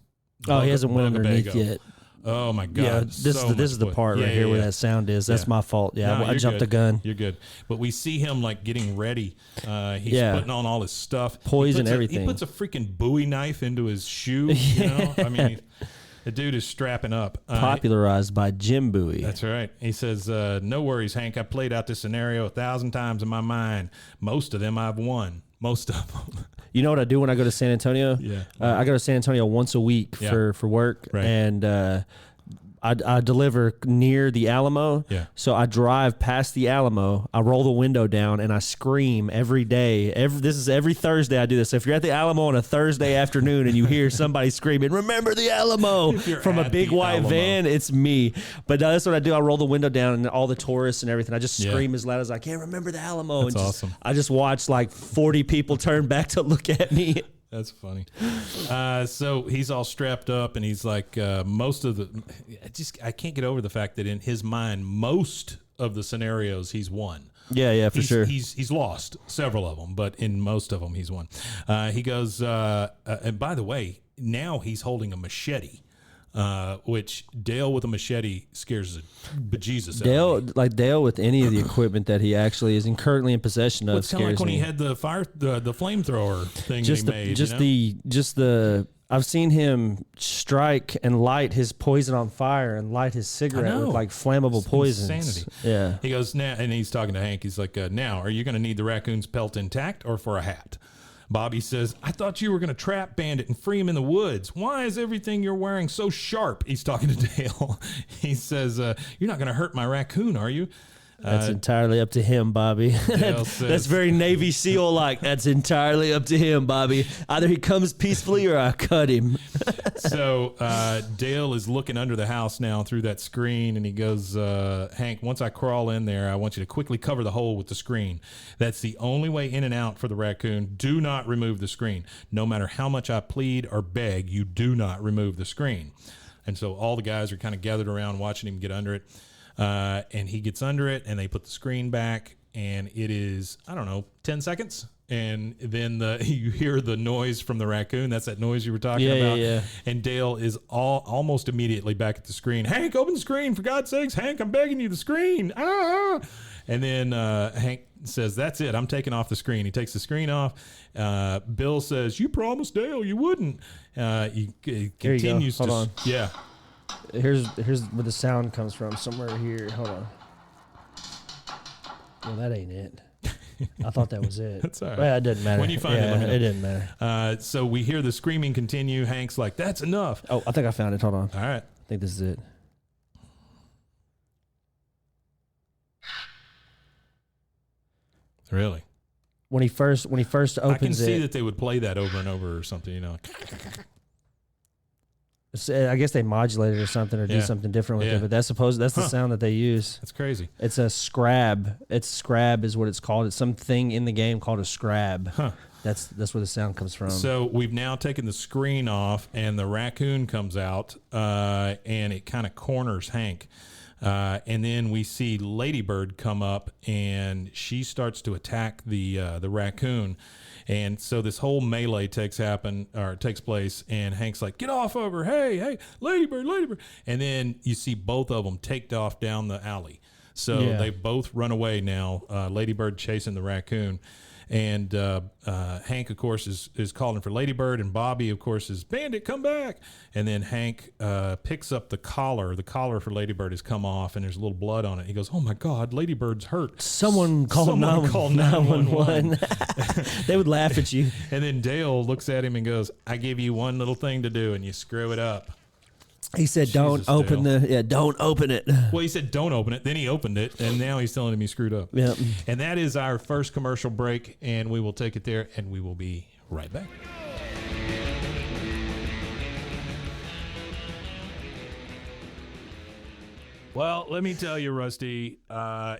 Oh, he hasn't went underneath yet. Oh my God! Yeah, this is the part right here where that sound is. That's my fault. Yeah, I jumped the gun. You're good. But we see him like getting ready. He's putting on all his stuff, poison everything. He puts a freaking Bowie knife into his shoe. You know, I mean, the dude is strapping up. Popularized by Jim Bowie. That's right. He says, "No worries, Hank. I played out this scenario 1,000 times in my mind. Most of them I've won. Most of them." You know what I do when I go to San Antonio? Yeah. I go to San Antonio once a week for work, right. And I deliver near the Alamo. Yeah. So I drive past the Alamo, I roll the window down, and I scream every day. This is every Thursday I do this. So if you're at the Alamo on a Thursday afternoon and you hear somebody screaming, "Remember the Alamo," from a big white van, it's me. But that's what I do. I roll the window down and all the tourists and everything, I just scream as loud as I can, "Remember the Alamo." That's awesome. I just watch like 40 people turn back to look at me. That's funny. So he's all strapped up, and he's like, I can't get over the fact that in his mind, most of the scenarios he's won. Yeah, for sure. He's lost several of them, but in most of them he's won. He goes, and by the way, now he's holding a machete. Which Dale with a machete scares the bejesus out of me. Dale with any of the equipment that he actually is currently in possession of, it's kind of like when he had the flamethrower thing he made. I've seen him strike and light his poison on fire and light his cigarette with like flammable poisons. Insanity. Yeah. He goes, now, and he's talking to Hank. He's like, "Now, are you going to need the raccoon's pelt intact or for a hat?" Bobby says, "I thought you were going to trap Bandit and free him in the woods. Why is everything you're wearing so sharp?" He's talking to Dale. He says, "You're not going to hurt my raccoon, are you?" That's entirely up to him, Bobby. That's very Navy SEAL-like. That's entirely up to him, Bobby. Either he comes peacefully or I cut him. So Dale is looking under the house now through that screen, and he goes, "Hank, once I crawl in there, I want you to quickly cover the hole with the screen. That's the only way in and out for the raccoon. Do not remove the screen. No matter how much I plead or beg, you do not remove the screen." And so all the guys are kind of gathered around watching him get under it. And he gets under it, and they put the screen back, and it is, 10 seconds. And then you hear the noise from the raccoon. That's that noise you were talking about. Yeah. And Dale is almost immediately back at the screen. "Hank, open the screen, for God's sakes. Hank, I'm begging you, the screen. Ah!" And then Hank says, "That's it. I'm taking off the screen." He takes the screen off. Bill says, "You promised Dale you wouldn't." He continues Hold on. Yeah. Here's where the sound comes from. Somewhere here. Hold on. Well, that ain't it. I thought that was it. That's all right. Well, it doesn't matter. When you find it, let me know. It didn't matter. So we hear the screaming continue. Hank's like, "That's enough." Oh, I think I found it. Hold on. All right. I think this is it. Really? When he first opens it. I can see that they would play that over and over or something, I guess they modulate it or something or do something different with it, but that's the sound that they use. That's crazy. It's a scrab. Scrab is what it's called. It's something in the game called a scrab. Huh. That's where the sound comes from. So we've now taken the screen off, and the raccoon comes out, and it kind of corners Hank. And then we see Ladybird come up, and she starts to attack the raccoon. And so this whole melee takes place, and Hank's like, "Get off of her! Hey, Ladybird!" And then you see both of them take off down the alley. So they both run away now. Ladybird chasing the raccoon. And Hank, of course, is calling for Ladybird, and Bobby, of course, is, "Bandit, come back!" And then Hank picks up the collar. The collar for Ladybird has come off, and there's a little blood on it. He goes, "Oh my God, Ladybird's hurt! Someone call 911." They would laugh at you. And then Dale looks at him and goes, "I give you one little thing to do, and you screw it up." He said, "Don't open don't open it." Well, he said, "Don't open it." Then he opened it, and now he's telling him he screwed up. Yep. And that is our first commercial break, and we will take it there, and we will be right back. Well, let me tell you, Rusty,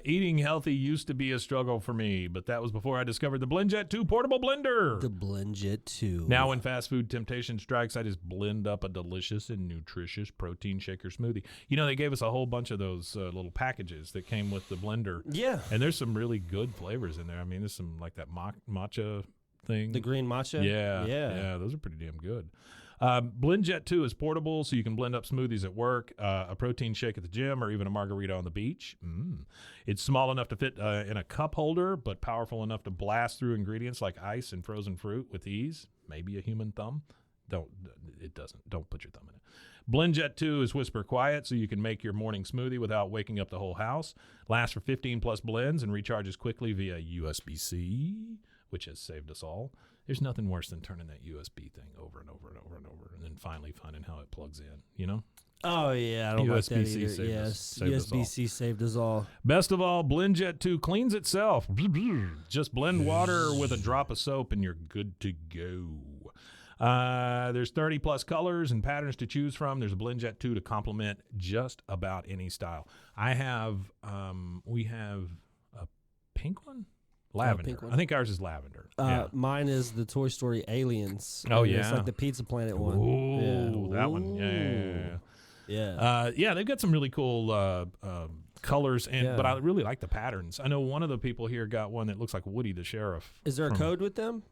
eating healthy used to be a struggle for me, but that was before I discovered the BlendJet 2 portable blender. The BlendJet 2. Now when fast food temptation strikes, I just blend up a delicious and nutritious protein shaker smoothie. You know, they gave us a whole bunch of those little packages that came with the blender. Yeah. And there's some really good flavors in there. I mean, there's some like that matcha thing. The green matcha? Yeah, those are pretty damn good. BlendJet 2 is portable, so you can blend up smoothies at work, a protein shake at the gym, or even a margarita on the beach. It's small enough to fit in a cup holder, but powerful enough to blast through ingredients like ice and frozen fruit with ease. Maybe a human thumb. Don't put your thumb in it. BlendJet 2 is whisper quiet, so you can make your morning smoothie without waking up the whole house. Lasts for 15 plus blends and recharges quickly via USB-C, which has saved us all. There's nothing worse than turning that USB thing over and over and over and over, and then finally finding how it plugs in, you know? Oh, yeah, I don't like that USB-C either. saved Yes, us all. USB-C saved us all. Best of all, BlendJet 2 cleans itself. Just blend water with a drop of soap, and you're good to go. There's 30 plus colors and patterns to choose from. There's a BlendJet 2 to complement just about any style. We have a pink one? Lavender. Pink one. I think ours is lavender. Mine is the Toy Story Aliens. Oh, It's yeah. like the Pizza Planet one. Ooh, that one. Yeah. They've got some really cool colors, but I really like the patterns. I know one of the people here got one that looks like Woody the Sheriff. Is there a code with them?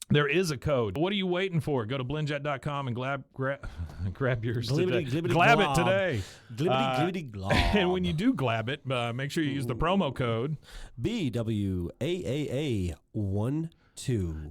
There is a code. What are you waiting for? Go to blendjet.com and grab yours today. Glab it today. Glibbity glob. And when you do glab it, make sure you use the promo code BWAAA12.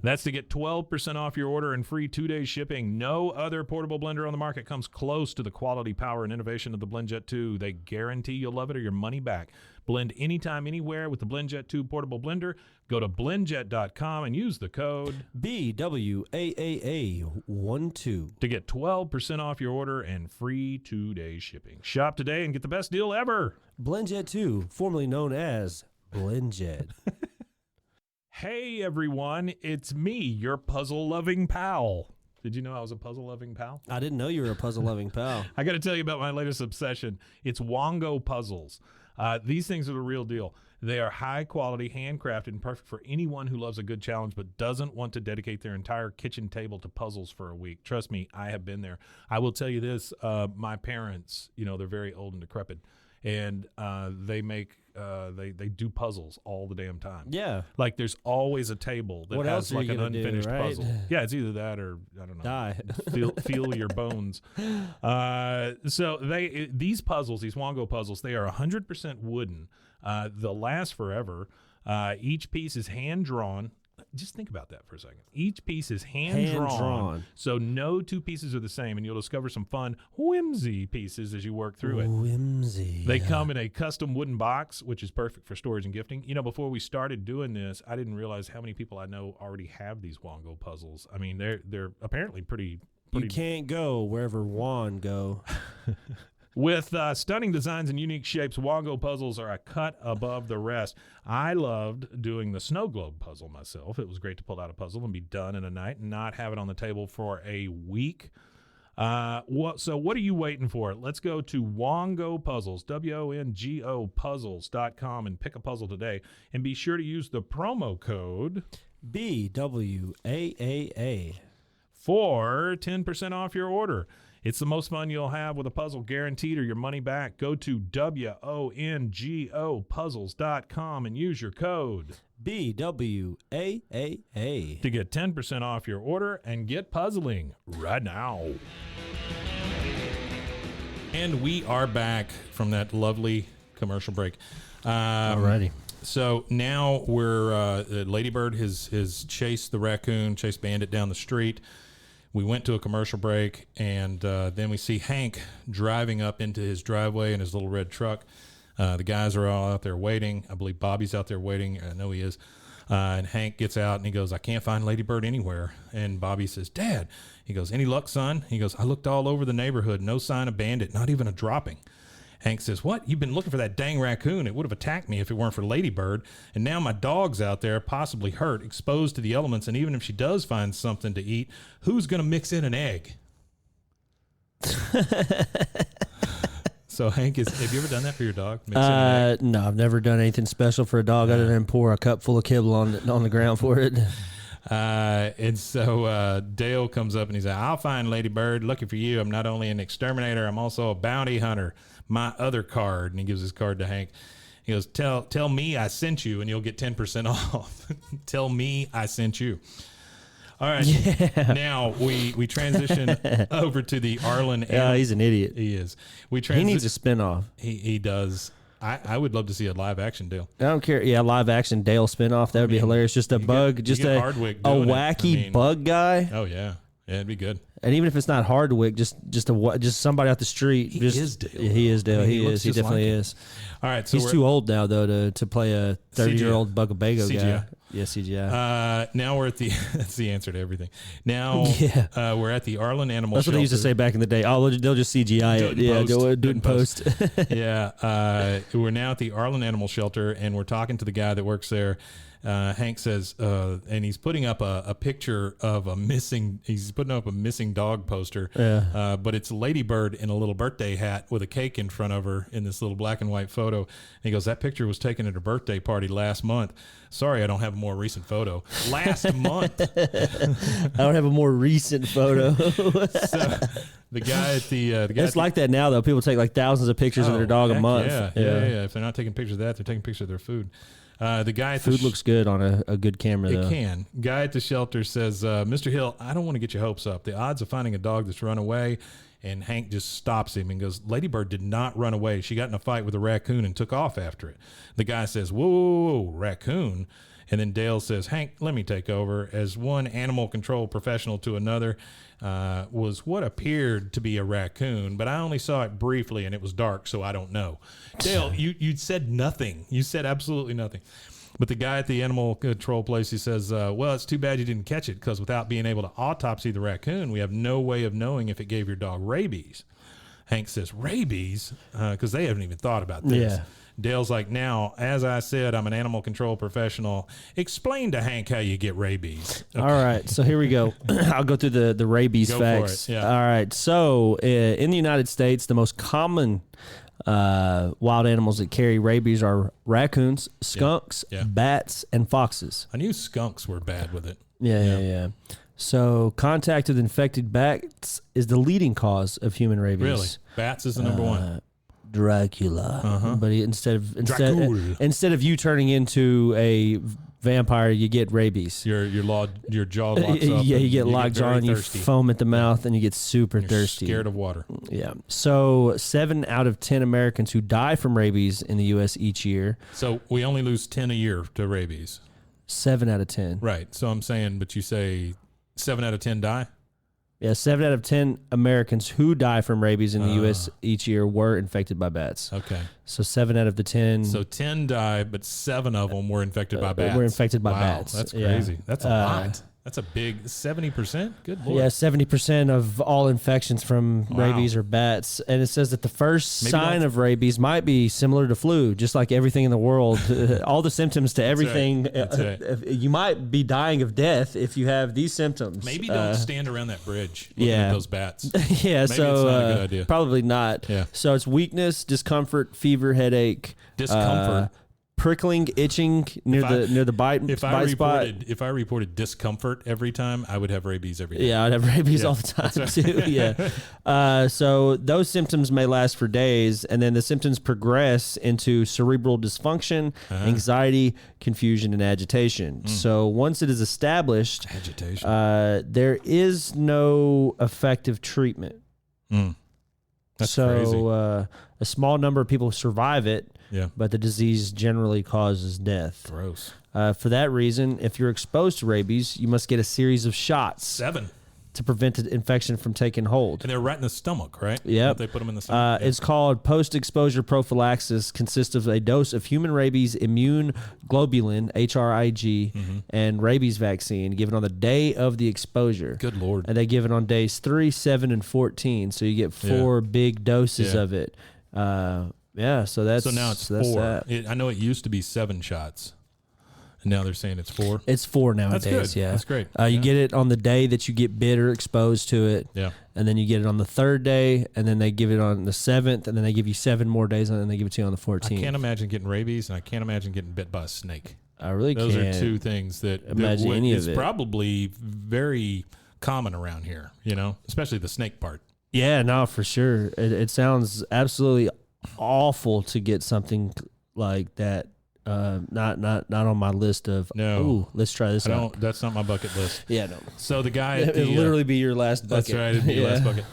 That's to get 12% off your order and free 2-day shipping. No other portable blender on the market comes close to the quality, power, and innovation of the BlendJet 2. They guarantee you'll love it or your money back. Blend anytime, anywhere with the BlendJet 2 portable blender. Go to blendjet.com and use the code BWAAA12 to get 12% off your order and free 2-day shipping. Shop today and get the best deal ever. BlendJet 2, formerly known as BlendJet. Hey, everyone. It's me, your puzzle-loving pal. Did you know I was a puzzle-loving pal? I didn't know you were a puzzle-loving pal. I got to tell you about my latest obsession. It's Wongo puzzles. These things are the real deal. They are high quality, handcrafted, and perfect for anyone who loves a good challenge but doesn't want to dedicate their entire kitchen table to puzzles for a week. Trust me, I have been there. I will tell you this, my parents, they're very old and decrepit, and they do puzzles all the damn time. Yeah. Like there's always a table that has like an unfinished puzzle. Yeah, it's either that or I don't know. Die. feel your bones. So these puzzles, these Wongo puzzles, they are 100% wooden. They'll last forever. Each piece is hand drawn. Just think about that for a second. Each piece is hand drawn, so no two pieces are the same, and you'll discover some fun whimsy pieces as you work through it. Whimsy. They come in a custom wooden box, which is perfect for storage and gifting. Before we started doing this, I didn't realize how many people I know already have these Wongo puzzles. I mean, they're apparently pretty. You can't go wherever Juan go. With stunning designs and unique shapes, Wongo puzzles are a cut above the rest. I loved doing the snow globe puzzle myself. It was great to pull out a puzzle and be done in a night and not have it on the table for a week. So what are you waiting for? Let's go to Wongo Puzzles, WONGO puzzles.com, and pick a puzzle today. And be sure to use the promo code BWAAA for 10% off your order. It's the most fun you'll have with a puzzle, guaranteed, or your money back. Go to WONGOpuzzles.com and use your code BWAAA to get 10% off your order and get puzzling right now. And we are back from that lovely commercial break. Alrighty. So now we're Ladybird has chased the raccoon, chased Bandit down the street. We went to a commercial break, and then we see Hank driving up into his driveway in his little red truck. The guys are all out there waiting. I believe Bobby's out there waiting. I know he is. And Hank gets out, and he goes, I can't find Ladybird anywhere. And Bobby says, Dad, he goes, any luck, son? He goes, I looked all over the neighborhood. No sign of Bandit, not even a dropping. Hank says, what? You've been looking for that dang raccoon. It would have attacked me if it weren't for Ladybird. And now my dog's out there, possibly hurt, exposed to the elements. And even if she does find something to eat, who's going to mix in an egg? So, Hank, have you ever done that for your dog? Mix in an egg? No, I've never done anything special for a dog other than pour a cup full of kibble on the ground for it. And so Dale comes up and he's like, I'll find Ladybird. Lucky for you, I'm not only an exterminator, I'm also a bounty hunter. My other card. And he gives his card to Hank. He goes, tell me I sent you and you'll get 10% off. Tell me I sent you. All right. Yeah. Now we transition over to the Arlen. Yeah, he's an idiot. He is. He needs a spinoff. He does. I would love to see a live action Dale. I don't care. Yeah, live action Dale spinoff. That would be hilarious. Just a bug, just a wacky bug guy. Oh yeah, it'd be good. And even if it's not Hardwick, just somebody out the street. He is Dale. Yeah, he is Dale. I mean, he definitely is. All right, so he's too old now though to play a 30-year-old Bugabago guy. Yeah, CGI. Now we're at the that's the answer to everything. Now we're at the Arlen Animal That's Shelter. what they used to say back in the day. Oh, they'll just CGI it. Yeah, do it in post. Yeah. We're now at the Arlen Animal Shelter, and we're talking to the guy that works there. Hank says, and he's putting up a picture of he's putting up a missing dog poster. Yeah. But it's Ladybird in a little birthday hat with a cake in front of her in this little black and white photo. And he goes, that picture was taken at her birthday party last month. Sorry, I don't have a more recent photo. Last month. I don't have a more recent photo. So the guy at the guy it's like that now though. People take like thousands of pictures of their dog a month. Yeah. If they're not taking pictures of that, they're taking pictures of their food. The guy at food looks good on a good camera though. It can. Guy at the shelter says, Mr. Hill, I don't want to get your hopes up. The odds of finding a dog that's run away. And Hank just stops him and goes, Ladybird did not run away. She got in a fight with a raccoon and took off after it. The guy says, whoa, raccoon. And then Dale says, Hank, let me take over. As one animal control professional to another, was what appeared to be a raccoon, but I only saw it briefly and it was dark, so I don't know. Dale, you said nothing. You said absolutely nothing. But the guy at the animal control place, he says, well, it's too bad you didn't catch it because without being able to autopsy the raccoon, we have no way of knowing if it gave your dog rabies. Hank says, rabies? Because they haven't even thought about this. Yeah. Dale's like, now, as I said, I'm an animal control professional. Explain to Hank how you get rabies. Okay. All right, so here we go. I'll go through the rabies facts. For it. Yeah. All right, so in the United States, the most common wild animals that carry rabies are raccoons, skunks, bats, and foxes. I knew skunks were bad with it. Yeah. So contact with infected bats is the leading cause of human rabies. Really? Bats is the number one. Dracula. But instead of you turning into a vampire, you get rabies. Your jaw locks up. Yeah, you get lockjaw and you foam at the mouth and you get super thirsty. Scared of water. Yeah. So 7 out of 10 Americans who die from rabies in the U.S. each year. So we only lose 10 a year to rabies. 7 out of 10. Right. So I'm saying, but you say 7 out of 10 die? Yeah, 7 out of 10 Americans who die from rabies in the U.S. each year were infected by bats. Okay. So 7 out of the 10. So 10 died, but 7 of them were infected by bats. Were infected by bats. That's crazy. That's a lot. That's a big 70%. Good Lord. Yeah, 70% of all infections from rabies are bats. And it says that the first sign of rabies might be similar to flu, just like everything in the world. All the symptoms to everything. That's right. You might be dying of death if you have these symptoms. Maybe don't stand around that bridge looking at those bats. Yeah, Maybe so it's not a good idea. Probably not. Yeah. So it's weakness, discomfort, fever, headache. Discomfort. prickling, itching near the bite spot. If I reported discomfort every time, I would have rabies every day. Yeah, I'd have rabies all the time too. Yeah. So those symptoms may last for days, and then the symptoms progress into cerebral dysfunction, anxiety, confusion, and agitation. So once it is established, there is no effective treatment. That's crazy. A small number of people survive it, but the disease generally causes death. Gross. For that reason, if you're exposed to rabies, you must get a series of shots. 7. To prevent the infection from taking hold. And they're right in the stomach, right? Yeah. They put them in the stomach. It's called post-exposure prophylaxis. Consists of a dose of human rabies immune globulin, HRIG, and rabies vaccine given on the day of the exposure. Good Lord. And they give it on days 3, 7, and 14. So you get 4 big doses of it. So that's... So now it's 4. I know it used to be 7 shots. And now they're saying it's 4. It's 4 nowadays. That's good. Yeah, that's great. You get it on the day that you get bit or exposed to it. Yeah, and then you get it on the 3rd day, and then they give it on the 7th, and then they give you 7 more days, and then they give it to you on the 14th. I can't imagine getting rabies, and I can't imagine getting bit by a snake. I really can't. Those are 2 things that imagine any of it. It's probably very common around here. Especially the snake part. Yeah, no, for sure. It sounds absolutely awful to get something like that. Not on my list of. No, ooh, let's try this out. That's not my bucket list. Yeah, no. So the guy it'll literally be your last bucket. That's right, it'd be your last bucket.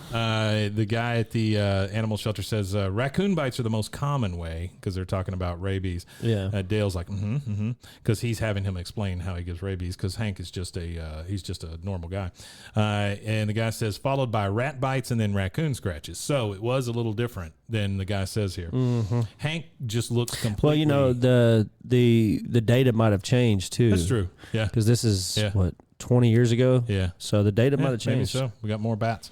The guy at the animal shelter says raccoon bites are the most common way because they're talking about rabies. Yeah. Dale's like, because he's having him explain how he gets rabies because Hank is just he's just a normal guy. And the guy says followed by rat bites and then raccoon scratches. So it was a little different than the guy says here. Hank just looks completely. Well, the data might have changed too. That's true. Yeah, because this is what 20 years ago. Yeah, so the data might have changed. Maybe so. We got more bats.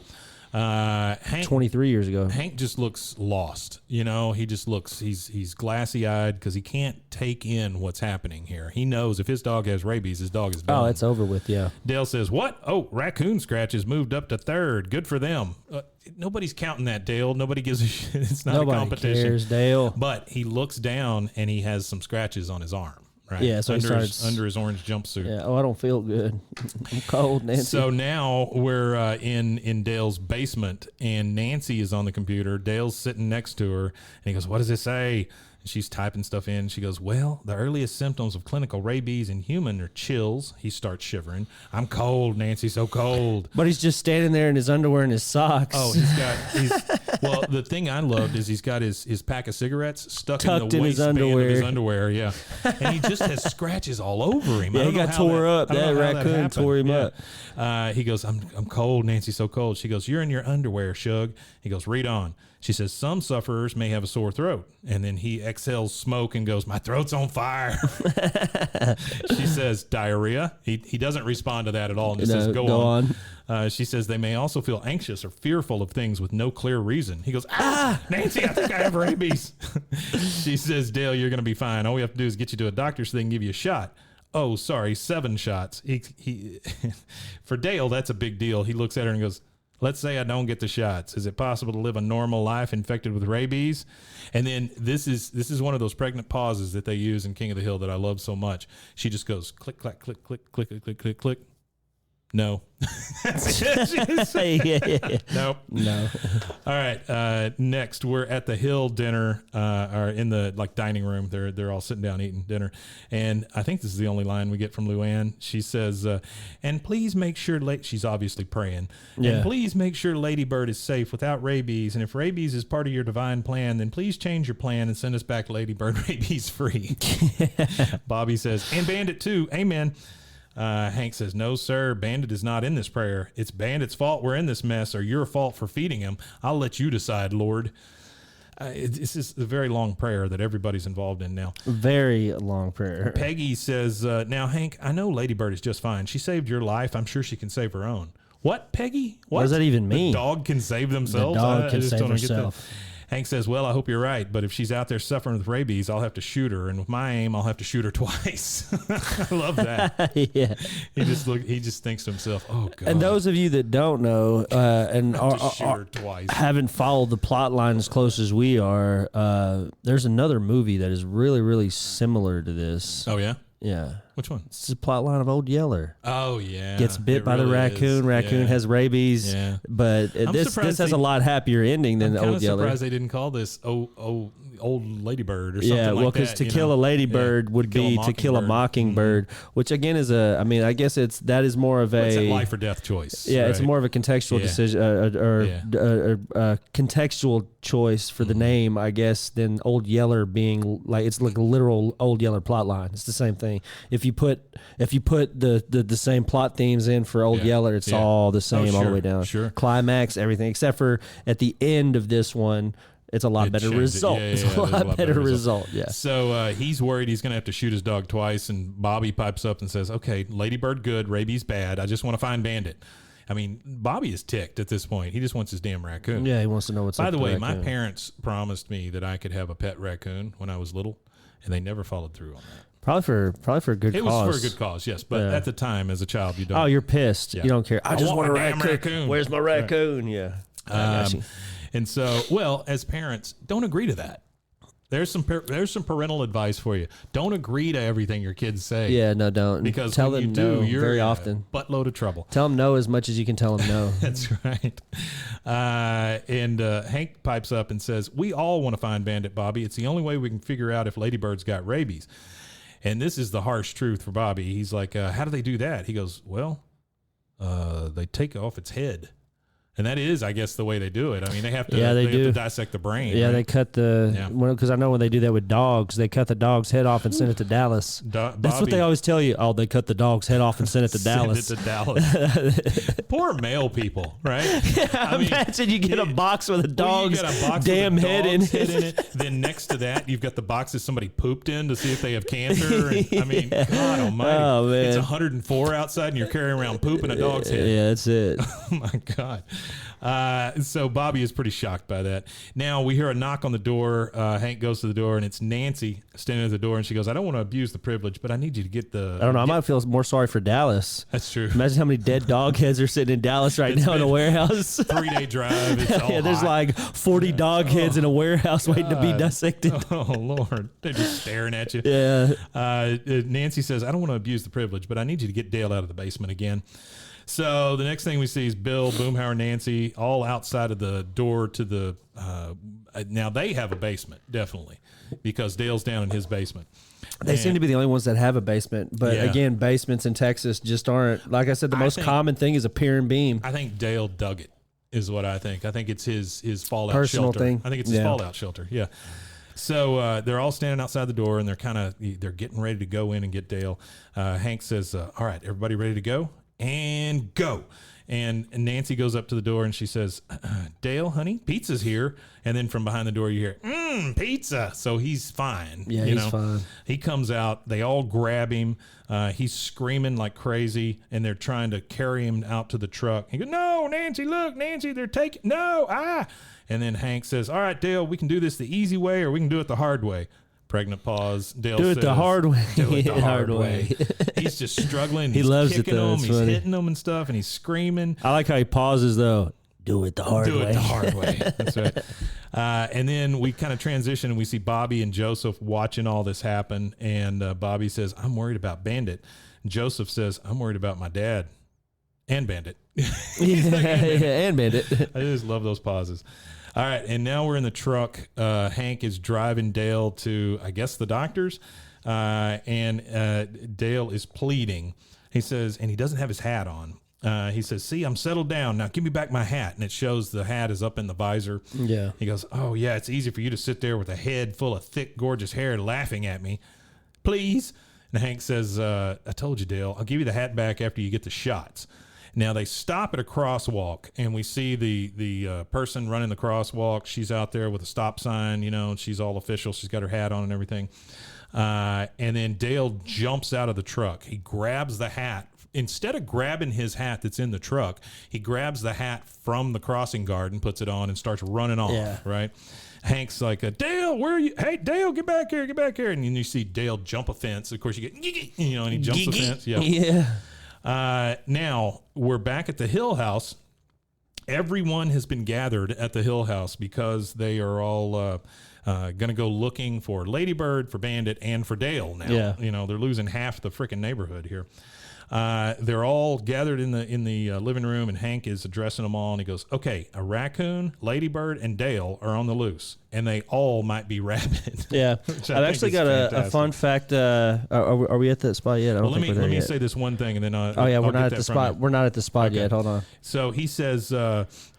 Hank, 23 years ago. Hank just looks lost. He just looks. He's glassy eyed because he can't take in what's happening here. He knows if his dog has rabies, his dog is done. Oh, it's over with. Yeah. Dale says, "What? Oh, raccoon scratches moved up to 3rd. Good for them." Nobody's counting that, Dale. Nobody gives a shit. It's not a competition. Nobody cares, Dale. But he looks down and he has some scratches on his arm. Right. Yeah, so under his orange jumpsuit. Yeah. Oh, I don't feel good. I'm cold, Nancy. So now we're in Dale's basement, and Nancy is on the computer. Dale's sitting next to her, and he goes, "What does it say?" And she's typing stuff in. She goes, "Well, the earliest symptoms of clinical rabies in human are chills." He starts shivering. "I'm cold, Nancy, so cold." But he's just standing there in his underwear and his socks. Oh, well, the thing I loved is he's got his pack of cigarettes tucked in the waistband of his underwear. Yeah, and he just has scratches all over him. Yeah, he got tore up. That raccoon tore him up. He goes, I'm cold, Nancy, so cold." She goes, "You're in your underwear, Shug." He goes, "Read on." She says, "Some sufferers may have a sore throat." And then he exhales smoke and goes, "My throat's on fire." She says, "Diarrhea." He doesn't respond to that at all and just says, go on. She says, "They may also feel anxious or fearful of things with no clear reason." He goes, Nancy, I think I have rabies." She says, "Dale, you're going to be fine. All we have to do is get you to a doctor so they can give you a shot." "Oh, sorry, 7 shots. He For Dale, that's a big deal. He looks at her and goes, "Let's say I don't get the shots. Is it possible to live a normal life infected with rabies?" And then this is one of those pregnant pauses that they use in King of the Hill that I love so much. She just goes click, clack, click, click, click, click, click, click, click. No. Nope. No. All right. Next, we're at the Hill dinner, or in the dining room. They're all sitting down eating dinner, and I think this is the only line we get from Luann. She says, "And please make sure." She's obviously praying. Yeah. "And please make sure Ladybird is safe without rabies. And if rabies is part of your divine plan, then please change your plan and send us back Ladybird rabies free." Bobby says, "And Bandit too. Amen." Hank says, "No, sir. Bandit is not in this prayer. It's Bandit's fault we're in this mess, or your fault for feeding him. I'll let you decide, Lord." This is a very long prayer that everybody's involved in now. Very long prayer. Peggy says, "Now, Hank, I know Ladybird is just fine. She saved your life. I'm sure she can save her own." What, Peggy? What does that even mean? The dog can save themselves? The dog can save herself. Hank says, well, I hope you're right, but if she's out there suffering with rabies, I'll have to shoot her, and with my aim, I'll have to shoot her twice. I love that. Yeah. He just thinks to himself, oh God. And those of you that don't know and shoot her twice. haven't followed the plot line as close as we are, there's another movie that is really, really similar to this. Oh yeah. Yeah. Which one? It's the plot line of Old Yeller. Oh yeah. Gets bit by the really raccoon. is. Raccoon has rabies. Yeah. But this has a lot happier ending than I'm Old Yeller. surprised they didn't call this old ladybird or something Yeah, well, like that. because to kill a ladybird would be to kill a mockingbird, which again is I guess that is more of It's a a life or death choice. Yeah, right? it's more of a contextual decision or contextual choice for the name, I guess, than Old Yeller being it's like a literal Old Yeller plot line. It's the same thing. If you put the same plot themes in for Old Yeller, it's all the same all the way down. Sure. Climax, everything, except for at the end of this one. It's a lot better result. It's a lot better result. Yeah. So he's worried he's going to have to shoot his dog twice, and Bobby pipes up and says, okay, Ladybird good, rabies bad. I just want to find Bandit. I mean, Bobby is ticked at this point. He just wants his damn raccoon. Yeah, he wants to know what's up By the with way, the my raccoon. parents promised me that I could have a pet raccoon when I was little, and they never followed through on that. Probably for a good cause. It was for a good cause, yes. But at the time, as a child, you don't. Oh, you're pissed. Yeah. You don't care. I just want a damn raccoon. Where's my raccoon? Yeah. I got you. And so, well, as parents, don't agree to that. There's some parental advice for you. Don't agree to everything your kids say. Yeah, no, don't. Because tell when them you do, no you're very in a often. buttload of trouble. Tell them no as much as you can tell them no. That's right. And Hank pipes up and says, we all want to find Bandit, Bobby. It's the only way we can figure out if Ladybird's got rabies. And this is the harsh truth for Bobby. He's like, how do they do that? He goes, well, they take off its head. And that is, I guess, the way they do it. I mean, they have to, they have to dissect the brain. Yeah, right? they cut because I know when they do that with dogs, they cut the dog's head off and send it to Dallas. That's what they always tell you. Oh, they cut the dog's head off and send it to Dallas. Send it to Dallas. Poor male people, right? Yeah, I mean, imagine you get a box with a dog's damn head in it. Then next to that, you've got the box that somebody pooped in to see if they have cancer. And, I mean, God almighty. Oh, man. It's 104 outside and you're carrying around poop in a dog's head. Yeah, that's it. Oh, my God. So Bobby is pretty shocked by that. Now we hear a knock on the door. Hank goes to the door, and it's Nancy standing at the door, and she goes, I don't want to abuse the privilege, but I need you to get the... I don't know. I might feel more sorry for Dallas. That's true. Imagine how many dead dog heads are sitting in Dallas right now in a warehouse. 3-day drive. It's all there's hot. like 40 dog heads in a warehouse waiting to be dissected. Oh, Lord. They're just staring at you. Yeah. Nancy says, I don't want to abuse the privilege, but I need you to get Dale out of the basement again. So the next thing we see is Bill, Boomhauer, Nancy, all outside of the door to the... now, they have a basement, definitely, because Dale's down in his basement. They seem to be the only ones that have a basement. But again, basements in Texas just aren't... Like I said, the most common thing is a pier and beam. I think Dale dug it, is what I think. I think it's his fallout Personal shelter. thing. I think it's his fallout shelter, yeah. So they're all standing outside the door, and they're getting ready to go in and get Dale. Hank says, all right, everybody ready to go? And go. And Nancy goes up to the door and she says, Dale, honey, pizza's here. And then from behind the door, you hear, pizza. So he's fine. Yeah, he's fine. He comes out. They all grab him. He's screaming like crazy, and they're trying to carry him out to the truck. He goes, no, Nancy, look, Nancy, they're taking, no, And then Hank says, all right, Dale, we can do this the easy way or we can do it the hard way. Pregnant pause. Dale do it says, the hard way. Do it the hard way. He's just struggling. He He's loves kicking it, though. them. It's He's funny. hitting them and stuff, and he's screaming. I like how he pauses, though. Do it the hard way. Do it the hard way. That's right. And then we kind of transition, and we see Bobby and Joseph watching all this happen. And Bobby says, I'm worried about Bandit. And Joseph says, I'm worried about my dad and Bandit. And Bandit. I just love those pauses. All right, and now we're in the truck. Hank is driving Dale to, I guess, the doctor's, and Dale is pleading. He says, and he doesn't have his hat on. He says, see, I'm settled down. Now give me back my hat. And it shows the hat is up in the visor. Yeah. He goes, oh, yeah, it's easy for you to sit there with a head full of thick, gorgeous hair laughing at me. Please. And Hank says, I told you, Dale, I'll give you the hat back after you get the shots. Now they stop at a crosswalk, and we see the person running the crosswalk. She's out there with a stop sign, and she's all official. She's got her hat on and everything. And then Dale jumps out of the truck. He grabs the hat. Instead of grabbing his hat that's in the truck, he grabs the hat from the crossing guard and puts it on and starts running off, right? Hank's like, Dale, where are you? Hey, Dale, get back here. And then you see Dale jump a fence. Of course, you get, and he jumps the fence. Yeah. Now, we're back at the Hill House. Everyone has been gathered at the Hill House because they are all going to go looking for Ladybird, for Bandit, and for Dale now. Yeah. They're losing half the freaking neighborhood here. They're all gathered in the living room, and Hank is addressing them all, and he goes, okay, a raccoon, Ladybird, and Dale are on the loose, and they all might be rabid. Yeah. I've actually got a fun fact. Are we at that spot yet? I don't think we're there let me yet. say this one thing, and then we're not at the spot. We're not at the spot yet. Hold on. So he says,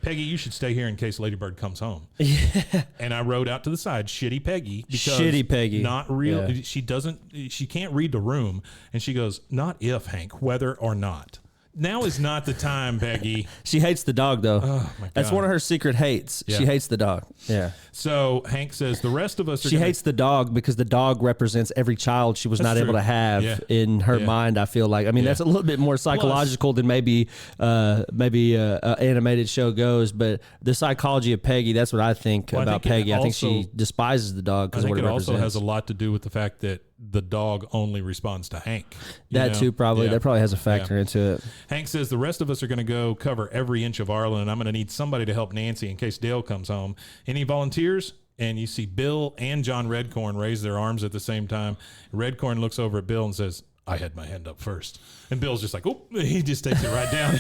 Peggy, you should stay here in case Ladybird comes home. Yeah. And I wrote out to the side, shitty Peggy. Shitty Peggy. Not real. Yeah. She can't read the room. And she goes, not if, Hank, whether or not. Now is not the time, Peggy. She hates the dog, though. Oh, my God. That's one of her secret hates. Yeah. She hates the dog. Yeah. So Hank says the rest of us are hates the dog because the dog represents every child she was not able to have in her mind, I feel like. I mean, that's a little bit more psychological than maybe animated show goes, but the psychology of Peggy, that's what I think about Peggy. I think she despises the dog because of what it represents. I think it also has a lot to do with the fact that the dog only responds to Hank. That probably has a factor into it. Hank says the rest of us are going to go cover every inch of Arlen, and I'm going to need somebody to help Nancy in case Dale comes home. Any volunteers? And you see Bill and John Redcorn raise their arms at the same time. Redcorn looks over at Bill and says, I had my hand up first. And Bill's just like, oh, he just takes it right down.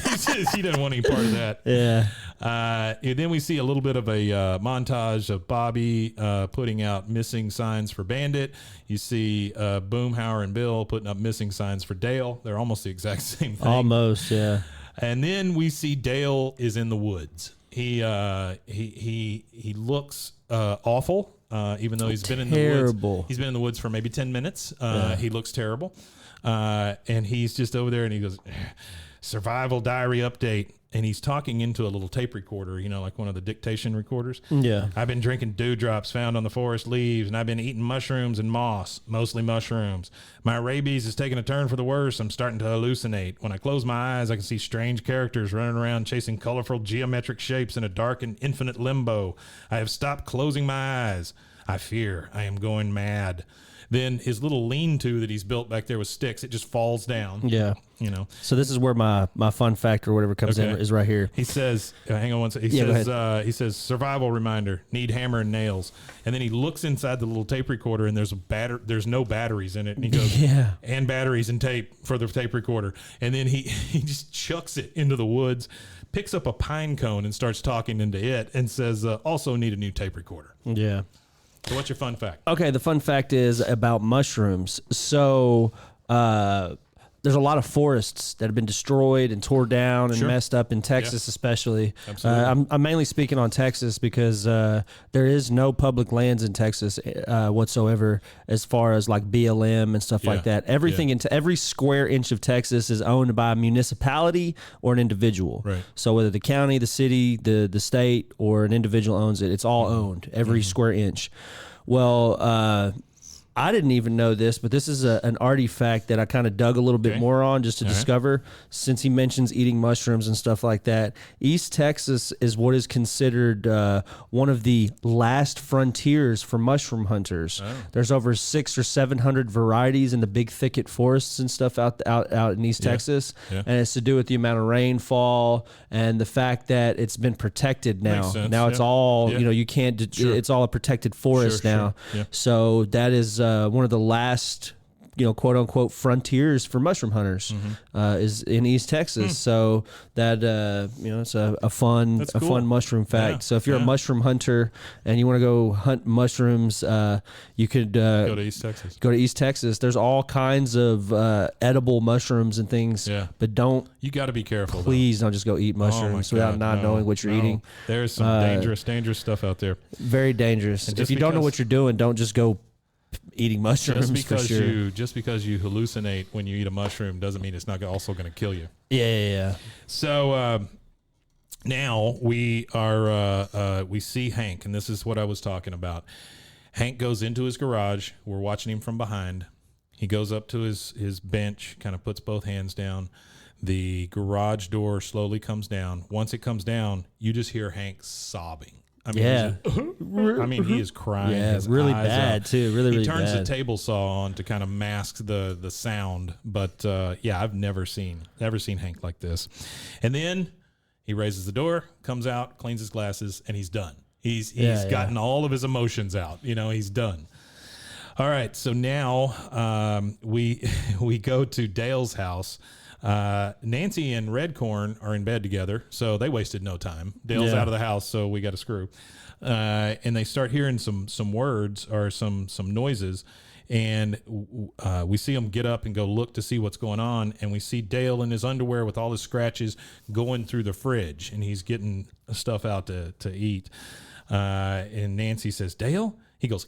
He doesn't want any part of that. Yeah. And then we see a little bit of a montage of Bobby putting out missing signs for Bandit. You see Boomhauer and Bill putting up missing signs for Dale. They're almost the exact same thing. Almost, yeah. And then we see Dale is in the woods. He looks awful, even though he's been in the woods. He's been in the woods for maybe 10 minutes. He looks terrible. And he's just over there and he goes, survival diary update. And he's talking into a little tape recorder, like one of the dictation recorders. Yeah. I've been drinking dewdrops found on the forest leaves, and I've been eating mushrooms and moss, mostly mushrooms. My rabies is taking a turn for the worse. I'm starting to hallucinate. When I close my eyes, I can see strange characters running around chasing colorful geometric shapes in a dark and infinite limbo. I have stopped closing my eyes. I fear I am going mad. Then his little lean-to that he's built back there with sticks, it just falls down. Yeah. So this is where my fun fact or whatever comes in is right here. He says, hang on one second. He says, survival reminder, need hammer and nails. And then he looks inside the little tape recorder and there's no batteries in it. And he goes, and batteries and tape for the tape recorder. And then he just chucks it into the woods, picks up a pine cone and starts talking into it and says, also need a new tape recorder. Yeah. So what's your fun fact? Okay, the fun fact is about mushrooms. So there's a lot of forests that have been destroyed and tore down and messed up in Texas, especially. Absolutely. I'm mainly speaking on Texas because there is no public lands in Texas whatsoever as far as like BLM and stuff like that. Everything into every square inch of Texas is owned by a municipality or an individual. Right. So whether the county, the city, the state, or an individual owns it, it's all owned, every square inch. Well, I didn't even know this, but this is an artifact that I kind of dug a little bit more on just to discover, since he mentions eating mushrooms and stuff like that. East Texas is what is considered one of the last frontiers for mushroom hunters. Oh. There's over 600 or 700 varieties in the big thicket forests and stuff out in East Texas, and it's to do with the amount of rainfall and the fact that it's been protected now. Now it's all you can't. It's all a protected forest now. Yeah. So that is one of the last, quote unquote frontiers for mushroom hunters is in East Texas. So that it's a fun fun mushroom fact. Yeah. So if you're a mushroom hunter and you want to go hunt mushrooms, you could go to East Texas. Go to East Texas. There's all kinds of edible mushrooms and things. Yeah. But you got to be careful. Please don't just go eat mushrooms without knowing what you're eating. There's some dangerous stuff out there. Very dangerous. If you don't know what you're doing, don't just go eating mushrooms. Just because you hallucinate when you eat a mushroom doesn't mean it's not also going to kill you. Yeah. So now we see Hank, and this is what I was talking about. Hank goes into his garage. We're watching him from behind. He goes up to his bench, kind of puts both hands down. The garage door slowly comes down. Once it comes down, you just hear Hank sobbing. I mean, he is crying. Yeah, his really eyes bad out. too. Really, he really turns bad. the table saw on to kind of mask the sound. But yeah, I've never seen Hank like this. And then he raises the door, comes out, cleans his glasses, and he's done. He's gotten all of his emotions out. He's done. All right, so now we go to Dale's house. Nancy and Redcorn are in bed together, so they wasted no time. Dale's out of the house, so we got a screw. And they start hearing some words or some noises, and we see them get up and go look to see what's going on, and we see Dale in his underwear with all his scratches going through the fridge, and he's getting stuff out to eat. And Nancy says, "Dale?" He goes,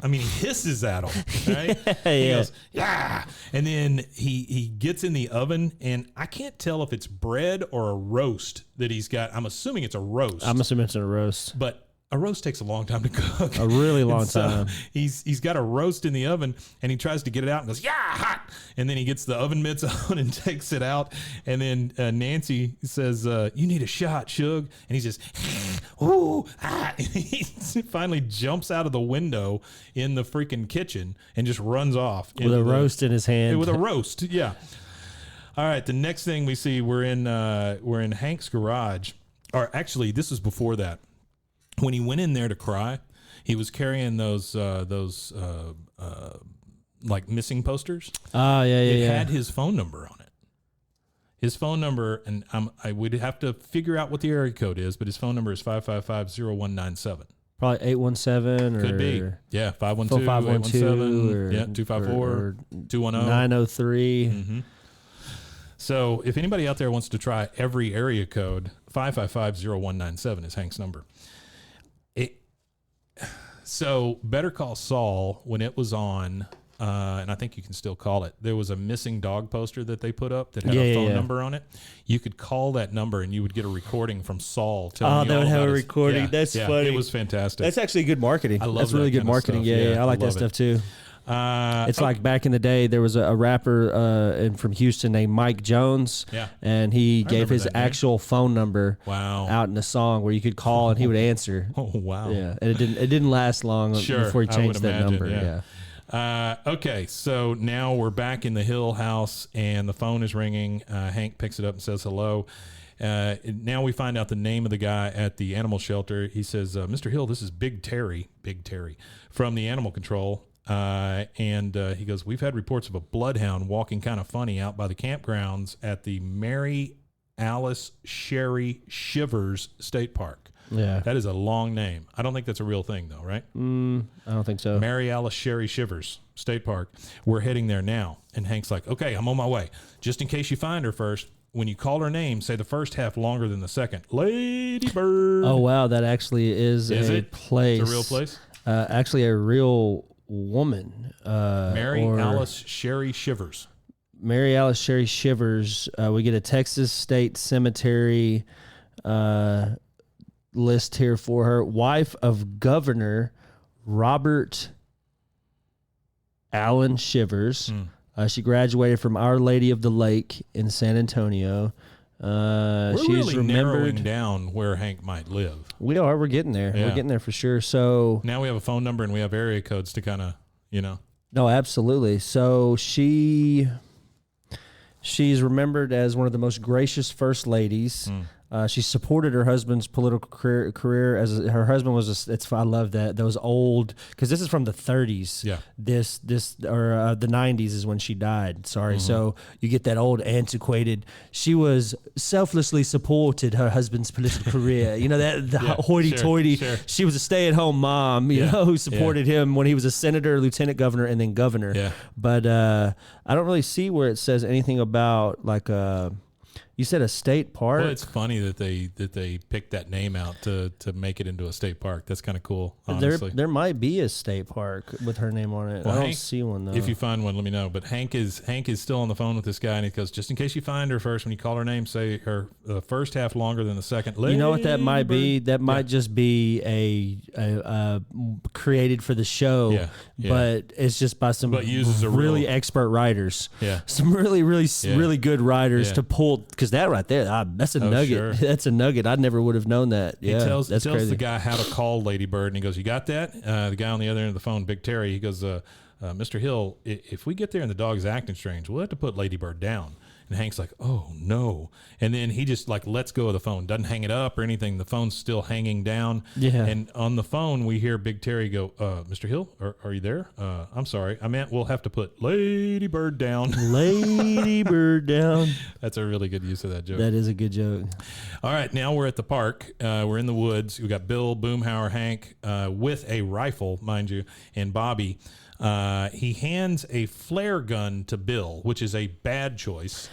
he hisses at him, right? He goes, yeah. And then he gets in the oven, and I can't tell if it's bread or a roast that he's got. I'm assuming it's a roast. I'm assuming it's a roast. But a roast takes a long time to cook. A really long time. He's got a roast in the oven, and he tries to get it out and goes, yeah, hot. And then he gets the oven mitts on and takes it out. And then Nancy says, you need a shot, Shug. And he says, ooh, ah. And he finally jumps out of the window in the freaking kitchen and just runs off. With a roast in his hand. With a roast, yeah. All right, the next thing we see, we're in Hank's garage. Or actually, this was before that. When he went in there to cry, he was carrying those like missing posters. Oh, yeah. It had his phone number on it. His phone number, and I would have to figure out what the area code is, but his phone number is 555-0197. Probably 817 or... Could be. Yeah, 512-817. Yeah, 254-210. 903. Mm-hmm. So if anybody out there wants to try every area code, 555-0197 is Hank's number. So Better Call Saul, when it was on, and I think you can still call it, there was a missing dog poster that they put up that had a phone number on it. You could call that number and you would get a recording from Saul telling you they all would have about a his- recording. Yeah, That's yeah, funny. It was fantastic. That's actually good marketing. I love That's that really good kind of marketing. stuff. Yeah, I like that love stuff it. too. It's like back in the day, there was a rapper from Houston named Mike Jones. Yeah. And he gave remember his that name. actual phone number Wow. out in a song where you could call and he would answer. Oh, wow. Yeah. And it didn't last long Sure, before he I would changed that imagine, number. yeah. Yeah. Okay, so now we're back in the Hill house, and the phone is ringing. Hank picks it up and says hello. Now we find out the name of the guy at the animal shelter. He says, Mr. Hill, this is Big Terry from the animal control. And he goes, we've had reports of a bloodhound walking kind of funny out by the campgrounds at the Mary Alice Sherry Shivers State Park. Yeah. That is a long name. I don't think that's a real thing, though, right? I don't think so. Mary Alice Sherry Shivers State Park. We're heading there now. And Hank's like, okay, I'm on my way. Just in case you find her first, when you call her name, say the first half longer than the second. Ladybird. Oh, wow. That actually is a place. It's a real place? Actually, a real woman. Mary Alice Sherry Shivers. Mary Alice Sherry Shivers. We get a Texas State Cemetery list here for her. Wife of Governor Robert Allen Shivers. She graduated from Our Lady of the Lake in San Antonio. We're She's really narrowing remembered. down where Hank might live. We are. We're getting there. Yeah. We're getting there for sure. So Now we have a phone number and we have area codes to kind of, no, absolutely. So she's remembered as one of the most gracious first ladies. She supported her husband's political career as her husband was. I love that those old, because this is from the 30s. Yeah. This or the 90s is when she died. Sorry. So you get that old antiquated. She was selflessly supported her husband's political career. You know that the hoity-toity. Sure. She was a stay-at-home mom. You know, who supported him when he was a senator, lieutenant governor, and then governor. Yeah. But I don't really see where it says anything about like you said a state park. Well, it's funny that they picked that name out to make it into a state park. That's kind of cool, honestly. There might be a state park with her name on it. Well, I don't Hank, see one though. If you find one, let me know. But Hank is still on the phone with this guy, and he goes, just in case you find her first, when you call her name, say her the first half longer than the second. You know what that might be? That might just be a created for the show, but it's just by some But uses a really real- expert writers. Yeah. Some really good writers to pull, because There's that right there. That's a nugget. Sure. That's a nugget. I never would have known that. Yeah, He tells crazy. the guy how to call Ladybird, and he goes, "You got that?" The guy on the other end of the phone, Big Terry, he goes, "Mr. Hill, if we get there and the dog's acting strange, we'll have to put Ladybird down." And Hank's like, "Oh no!" And then he just like lets go of the phone, doesn't hang it up or anything. The phone's still hanging down. Yeah. And on the phone, we hear Big Terry go, "Mr. Hill, are you there? I'm sorry, I meant we'll have to put Ladybird down." Ladybird down. That's a really good use of that joke. That is a good joke. All right, now we're at the park. We're in the woods. We got Bill, Boomhauer, Hank with a rifle, mind you, and Bobby. He hands a flare gun to Bill, which is a bad choice.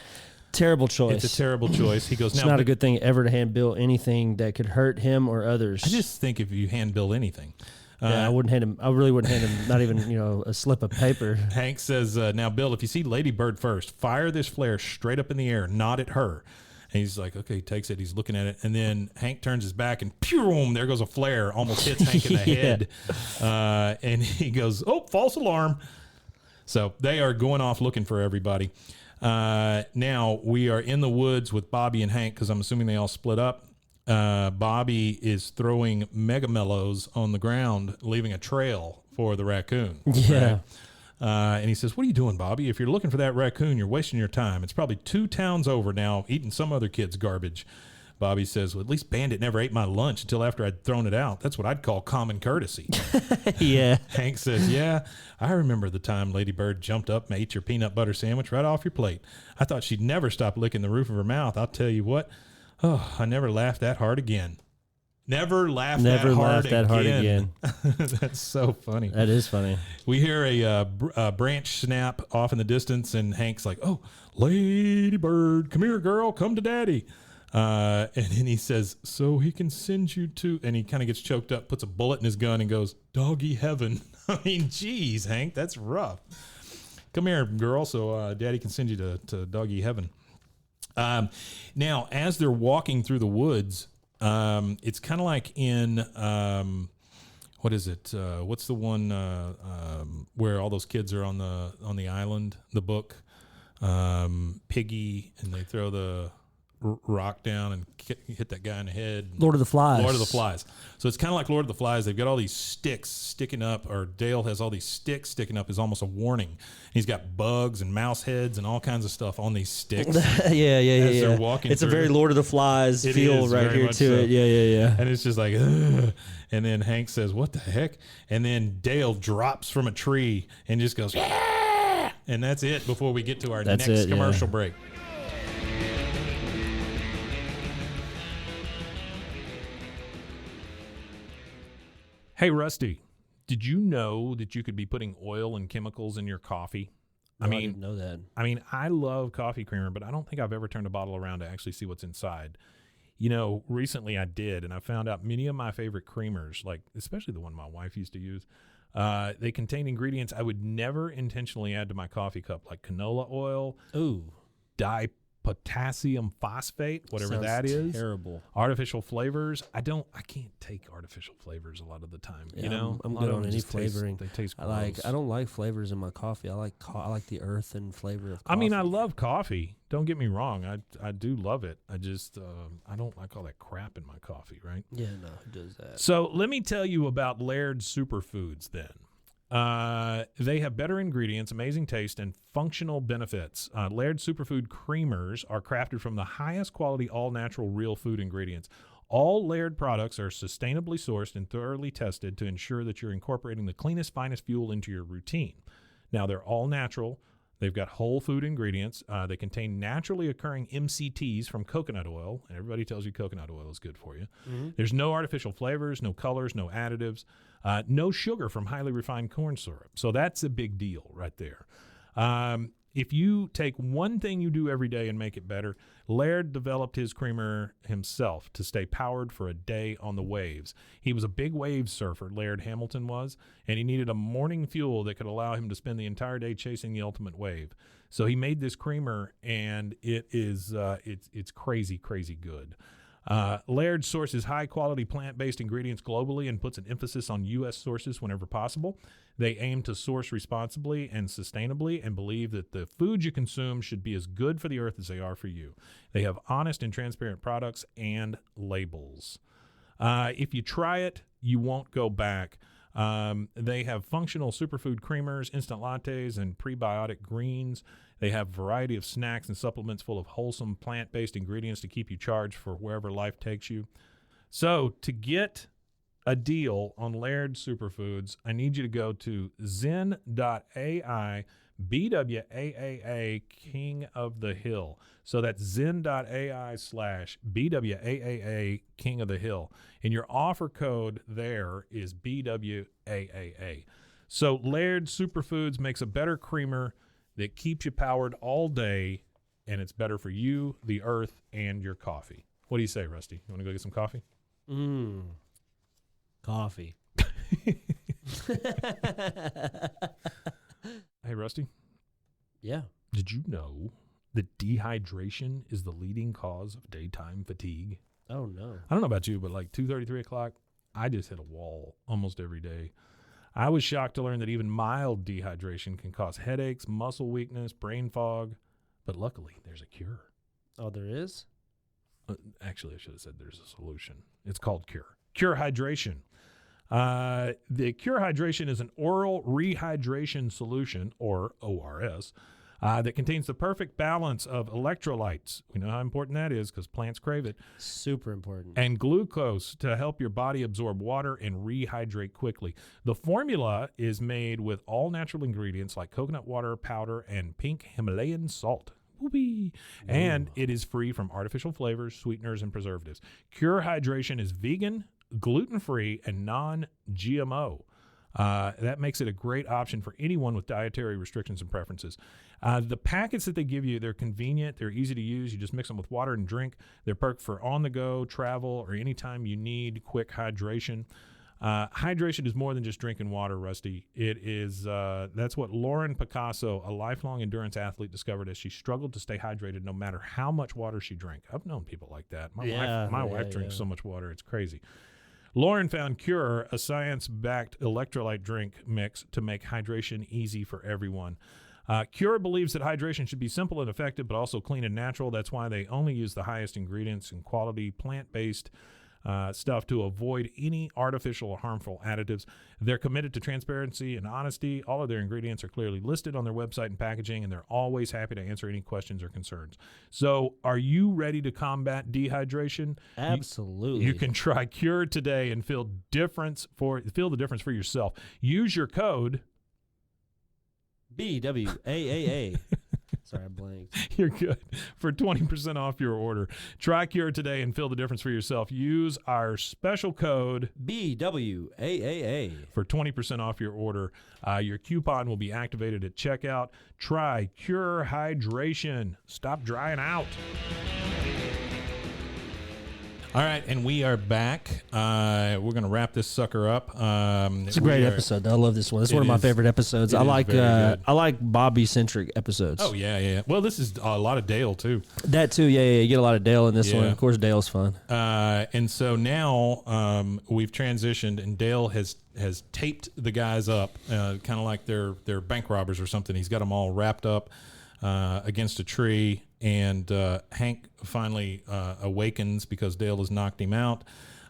Terrible choice. It's a terrible choice. He goes, It's now, not a good thing ever to hand Bill anything that could hurt him or others. I just think if you hand Bill anything. I wouldn't hand him. I really wouldn't hand him. Not even a slip of paper. Hank says, now, Bill, if you see Ladybird first, fire this flare straight up in the air, not at her. And he's like, okay, he takes it. He's looking at it. And then Hank turns his back and pew, there goes a flare, almost hits Hank in the head. And he goes, oh, false alarm. So they are going off looking for everybody. Now we are in the woods with Bobby and Hank because I'm assuming they all split up. Bobby is throwing mega mellows on the ground, leaving a trail for the raccoon. Yeah. Right? And he says, what are you doing, Bobby? If you're looking for that raccoon, you're wasting your time. It's probably 2 towns over now eating some other kid's garbage. Bobby says, well, at least Bandit never ate my lunch until after I'd thrown it out. That's what I'd call common courtesy. Yeah. Hank says, yeah, I remember the time Ladybird jumped up and ate your peanut butter sandwich right off your plate. I thought she'd never stop licking the roof of her mouth. I'll tell you what, I never laughed that hard again. Never laughed that hard again. That's so funny. That is funny. We hear a branch snap off in the distance, and Hank's like, oh, Ladybird, come here, girl, come to daddy. And then he says, so he can send you to, and he kind of gets choked up, puts a bullet in his gun and goes, doggy heaven. I mean, geez, Hank, that's rough. Come here, girl, so daddy can send you to doggy heaven. Now, as they're walking through the woods, it's kind of like in, what is it? What's the one where all those kids are on the island, the book, Piggy, and they throw the rock down and hit that guy in the head. Lord of the Flies. Lord of the Flies. So it's kind of like Lord of the Flies. They've got all these sticks sticking up, or Dale has all these sticks sticking up as almost a warning. He's got bugs and mouse heads and all kinds of stuff on these sticks. Yeah. They're walking it's through. a very Lord of the Flies feel right here to it. Yeah. And it's just like, ugh. And then Hank says, what the heck? And then Dale drops from a tree and just goes, yeah! And that's it before we get to our next commercial break. Hey, Rusty, did you know that you could be putting oil and chemicals in your coffee? I didn't know that. I mean, I love coffee creamer, but I don't think I've ever turned a bottle around to actually see what's inside. You know, recently I did, and I found out many of my favorite creamers, like especially the one my wife used to use, they contain ingredients I would never intentionally add to my coffee cup, like canola oil, potassium phosphate, whatever Sounds that is. Terrible. Artificial flavors. I can't take artificial flavors a lot of the time. Yeah, you know, I'm good on any flavoring. They taste gross. I don't like flavors in my coffee. I like the earth and flavor of coffee. I mean, I love coffee. Don't get me wrong. I do love it. I just I don't like all that crap in my coffee, right? Yeah, no, who does that? So let me tell you about Laird Superfoods then. They have better ingredients, amazing taste, and functional benefits. Laird Superfood Creamers are crafted from the highest quality, all-natural, real food ingredients. All Laird products are sustainably sourced and thoroughly tested to ensure that you're incorporating the cleanest, finest fuel into your routine. Now, they're all natural. They've got whole food ingredients. They contain naturally occurring MCTs from coconut oil. And everybody tells you coconut oil is good for you. Mm-hmm. There's no artificial flavors, no colors, no additives, no sugar from highly refined corn syrup. So that's a big deal right there. If you take one thing you do every day and make it better, Laird developed his creamer himself to stay powered for a day on the waves. He was a big wave surfer, Laird Hamilton was, and he needed a morning fuel that could allow him to spend the entire day chasing the ultimate wave. So he made this creamer, and it is it's crazy, crazy good. Laird sources high-quality plant-based ingredients globally and puts an emphasis on U.S. sources whenever possible. They aim to source responsibly and sustainably and believe that the foods you consume should be as good for the earth as they are for you. They have honest and transparent products and labels. If you try it, you won't go back. They have functional superfood creamers, instant lattes, and prebiotic greens. They have a variety of snacks and supplements full of wholesome plant-based ingredients to keep you charged for wherever life takes you. So to get a deal on Laird Superfoods, I need you to go to zen.ai BWAAA King of the Hill. So that's zen.ai/BWAAA King of the Hill. And your offer code there is BWAAA. So Laird Superfoods makes a better creamer that keeps you powered all day, and it's better for you, the earth, and your coffee. What do you say, Rusty? You want to go get some coffee? Coffee. Hey, Rusty. Yeah. Did you know that dehydration is the leading cause of daytime fatigue? Oh, no. I don't know about you, but like 2:30, 3 o'clock, I just hit a wall almost every day. I was shocked to learn that even mild dehydration can cause headaches, muscle weakness, brain fog, but luckily there's a cure. Oh, there is? Actually, I should have said there's a solution. It's called Cure. Cure Hydration. The Cure Hydration is an oral rehydration solution, or ORS, that contains the perfect balance of electrolytes. We know how important that is because plants crave it. Super important. And glucose to help your body absorb water and rehydrate quickly. The formula is made with all natural ingredients like coconut water powder and pink Himalayan salt. Whoopee. And it is free from artificial flavors, sweeteners, and preservatives. Cure Hydration is vegan, gluten-free, and non-GMO. That makes it a great option for anyone with dietary restrictions and preferences. The packets that they give you, they're convenient. They're easy to use. You just mix them with water and drink. They're perfect for on-the-go, travel, or anytime you need quick hydration. Hydration is more than just drinking water, Rusty. It is, that's what Lauren Picasso, a lifelong endurance athlete, discovered as she struggled to stay hydrated no matter how much water she drank. I've known people like that. My wife drinks so much water, it's crazy. Lauren found Cure, a science-backed electrolyte drink mix to make hydration easy for everyone. Cure believes that hydration should be simple and effective, but also clean and natural. That's why they only use the highest ingredients and quality plant-based stuff to avoid any artificial or harmful additives. They're committed to transparency and honesty. All of their ingredients are clearly listed on their website and packaging, and they're always happy to answer any questions or concerns. So are you ready to combat dehydration? Absolutely. You can try Cure today and feel the difference for yourself. Use your code BWAAA. Sorry, I blanked. You're good. For 20% off your order. Try Cure today and feel the difference for yourself. Use our special code BWAAA for 20% off your order. Your coupon will be activated at checkout. Try Cure Hydration. Stop drying out. All right, and we are back. We're going to wrap this sucker up. It's a great episode, though. I love this one. It's one of my favorite episodes. I like Bobby-centric episodes. Oh, yeah. Well, this is a lot of Dale, too. That, too, yeah. You get a lot of Dale in this one. Of course, Dale's fun. And so now we've transitioned, and Dale has taped the guys up, kind of like they're bank robbers or something. He's got them all wrapped up against a tree. And Hank finally awakens because Dale has knocked him out.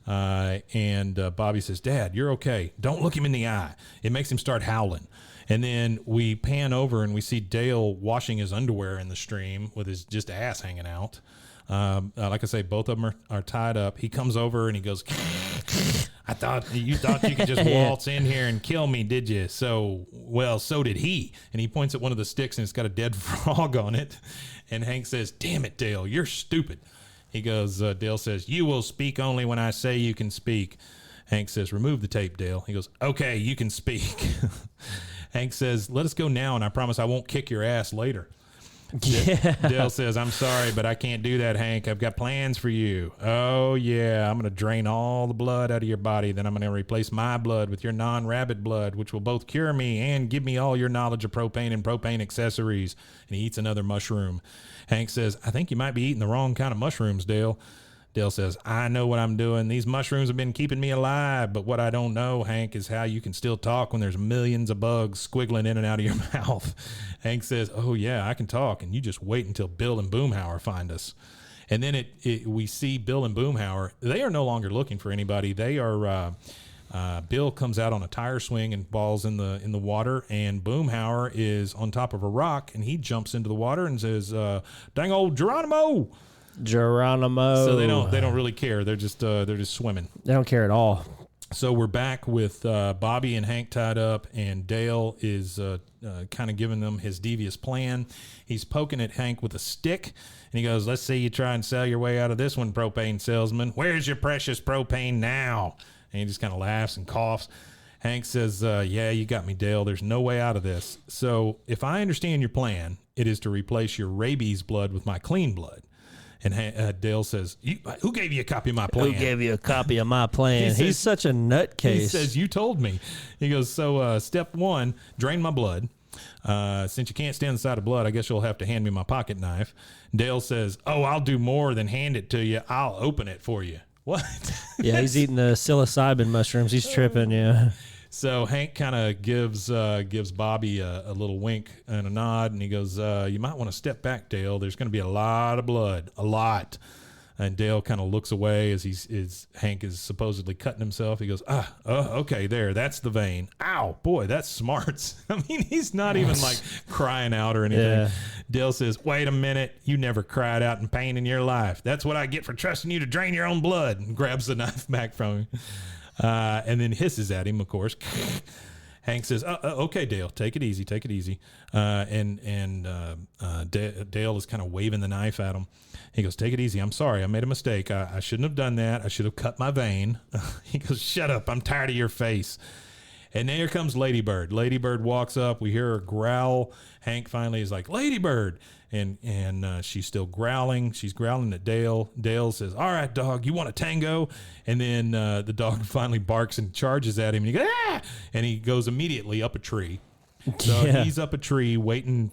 And Bobby says, "Dad, you're okay. Don't look him in the eye." It makes him start howling. And then we pan over and we see Dale washing his underwear in the stream with his just ass hanging out. Like I say, both of them are tied up. He comes over and he goes, you thought you could just waltz in here and kill me, did you? So did he. And he points at one of the sticks and it's got a dead frog on it. And Hank says, "Damn it, Dale, you're stupid." He goes, Dale says, "You will speak only when I say you can speak." Hank says, "Remove the tape, Dale." He goes, "Okay, you can speak." Hank says, "Let us go now, and I promise I won't kick your ass later." Yeah. Dale says, "I'm sorry, but I can't do that, Hank. I've got plans for you." "Oh, yeah, I'm going to drain all the blood out of your body. Then I'm going to replace my blood with your non-rabbit blood, which will both cure me and give me all your knowledge of propane and propane accessories." And he eats another mushroom. Hank says, "I think you might be eating the wrong kind of mushrooms, Dale." Dale says, I know what I'm doing. These mushrooms have been keeping me alive. But what I don't know, Hank, is how you can still talk when there's millions of bugs squiggling in and out of your mouth. Hank says, oh, yeah, I can talk. And you just wait until Bill and Boomhauer find us. And then we see Bill and Boomhauer. They are no longer looking for anybody. They are Bill comes out on a tire swing and falls in the water, and Boomhauer is on top of a rock, and he jumps into the water and says, "Dang old Geronimo!" Geronimo. So they don't really care. They're just swimming. They don't care at all. So we're back with Bobby and Hank tied up, and Dale is kind of giving them his devious plan. He's poking at Hank with a stick, and he goes, "Let's see you try and sell your way out of this one, propane salesman. Where's your precious propane now?" And he just kind of laughs and coughs. Hank says, yeah, you got me, Dale. There's no way out of this. So if I understand your plan, it is to replace your rabies blood with my clean blood. And Dale says, who gave you a copy of my plan? Who gave you a copy of my plan? He's such a nutcase. He says, you told me. He goes, so step one, drain my blood. Since you can't stand the sight of blood, I guess you'll have to hand me my pocket knife. Dale says, oh, I'll do more than hand it to you. I'll open it for you. What? Yeah, he's eating the psilocybin mushrooms. He's tripping, yeah. So Hank kind of gives Bobby a little wink and a nod, and he goes, you might want to step back, Dale. There's going to be a lot of blood, a lot. And Dale kind of looks away as Hank is supposedly cutting himself. He goes, okay, there, that's the vein. Ow, boy, that's smarts. I mean, he's not even like crying out or anything. Yeah. Dale says, wait a minute, you never cried out in pain in your life. That's what I get for trusting you to drain your own blood. And grabs the knife back from him. And then hisses at him, of course. Hank says, okay, Dale, take it easy. Dale is kind of waving the knife at him. He goes, take it easy. I'm sorry. I made a mistake. I shouldn't have done that. I should have cut my vein. He goes, shut up. I'm tired of your face. And there comes Ladybird. Ladybird walks up. We hear her growl. Hank finally is like, Ladybird. And she's still growling. She's growling at Dale. Dale says, all right, dog, you want a tango? And then the dog finally barks and charges at him. And he goes, ah! And he goes immediately up a tree. So he's up a tree waiting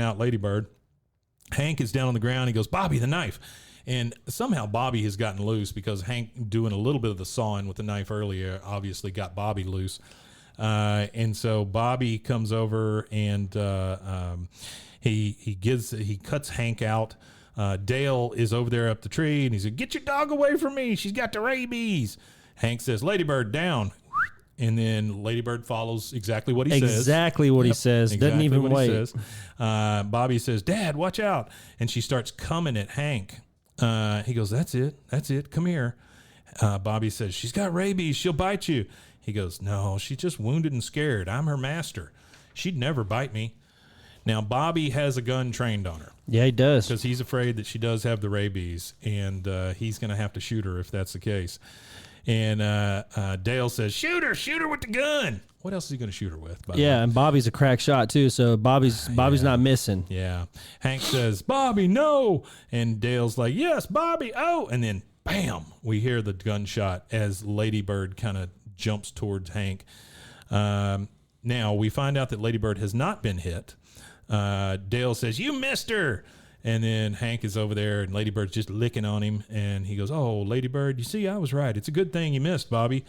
out Ladybird. Hank is down on the ground. He goes, Bobby, the knife. And somehow Bobby has gotten loose because Hank doing a little bit of the sawing with the knife earlier obviously got Bobby loose. And so Bobby comes over and he cuts Hank out. Dale is over there up the tree and he said, get your dog away from me. She's got the rabies. Hank says, Ladybird, down. And then Ladybird follows exactly what he says. Exactly what he says. Exactly Doesn't even wait. He says. Bobby says, Dad, watch out. And she starts coming at Hank. He goes, that's it. Come here. Bobby says, she's got rabies. She'll bite you. He goes, no, she's just wounded and scared. I'm her master. She'd never bite me. Now, Bobby has a gun trained on her. Yeah, he does. Because he's afraid that she does have the rabies, and he's going to have to shoot her if that's the case. And Dale says, shoot her with the gun. What else is he going to shoot her with? Yeah, and Bobby's a crack shot too, so Bobby's not missing. Yeah. Hank says, Bobby, no. And Dale's like, yes, Bobby, oh. And then, bam, we hear the gunshot as Ladybird kind of jumps towards Hank. Now, we find out that Ladybird has not been hit. Dale says, you missed her. And then Hank is over there, and Ladybird's just licking on him. And he goes, oh, Ladybird, you see, I was right. It's a good thing you missed, Bobby.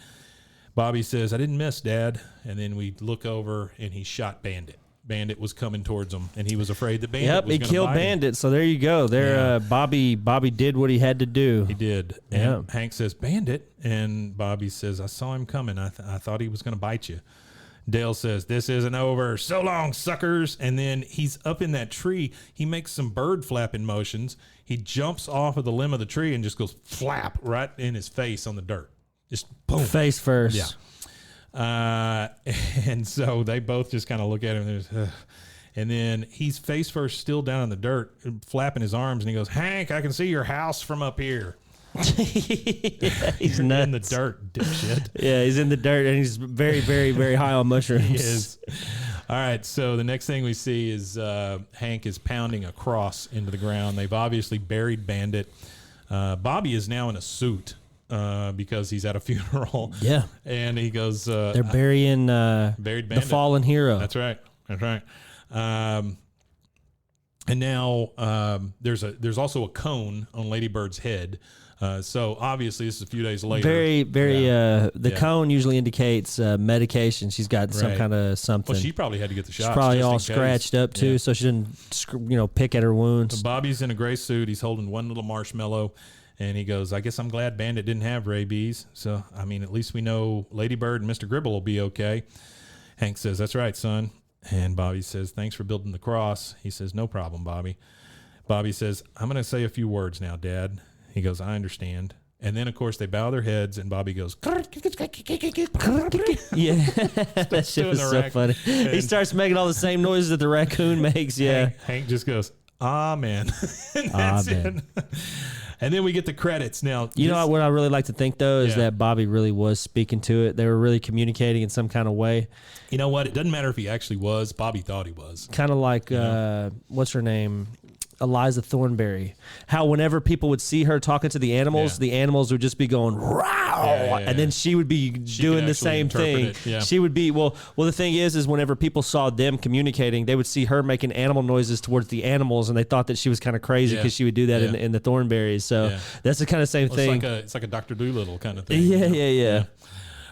Bobby says, I didn't miss, Dad. And then we look over, and he shot Bandit. Bandit was coming towards him, and he was afraid that Bandit was going to bite him. Yep, he killed Bandit, so there you go. Bobby did what he had to do. He did. And Hank says, Bandit? And Bobby says, I saw him coming. I thought he was going to bite you. Dale says, this isn't over. So long, suckers. And then he's up in that tree. He makes some bird flapping motions. He jumps off of the limb of the tree and just goes flap right in his face on the dirt. Just boom. Face first. Yeah. And so they both just kind of look at him. And then he's face first still down in the dirt, flapping his arms. And he goes, Hank, I can see your house from up here. He's nuts. In the dirt, dipshit. Yeah, he's in the dirt, and he's very, very, very high on mushrooms. He is. All right, so the next thing we see is Hank is pounding a cross into the ground. They've obviously buried Bandit. Bobby is now in a suit because he's at a funeral. Yeah. And he goes... they're burying buried Bandit. The fallen hero. That's right. And now there's also a cone on Ladybird's head. So obviously this is a few days later. Very. The cone usually indicates medication. She's got some kind of something. Well, she probably had to get the shot. She's probably all scratched up too, so she didn't, pick at her wounds. So Bobby's in a gray suit. He's holding one little marshmallow, and he goes, "I guess I'm glad Bandit didn't have rabies. So I mean, at least we know Ladybird and Mr. Gribble will be okay." Hank says, "That's right, son." And Bobby says, "Thanks for building the cross." He says, "No problem, Bobby." Bobby says, "I'm going to say a few words now, Dad." He goes, "I understand." And then, of course, they bow their heads, and Bobby goes, yeah, that shit was so funny. He starts making all the same noises that the raccoon makes. Yeah, Hank just goes, "Amen." Amen. And then we get the credits. Now, you know what I really like to think though is that Bobby really was speaking to it. They were really communicating in some kind of way. You know what? It doesn't matter if he actually was. Bobby thought he was. Kind of like what's her name? Eliza Thornberry. How whenever people would see her talking to the animals would just be going "Row," and then she would be doing the same thing. She would be well. The thing is whenever people saw them communicating, they would see her making animal noises towards the animals, and they thought that she was kind of crazy because she would do that in the Thornberries. So that's the kind of same thing. It's like a Dr. Dolittle kind of thing. Yeah.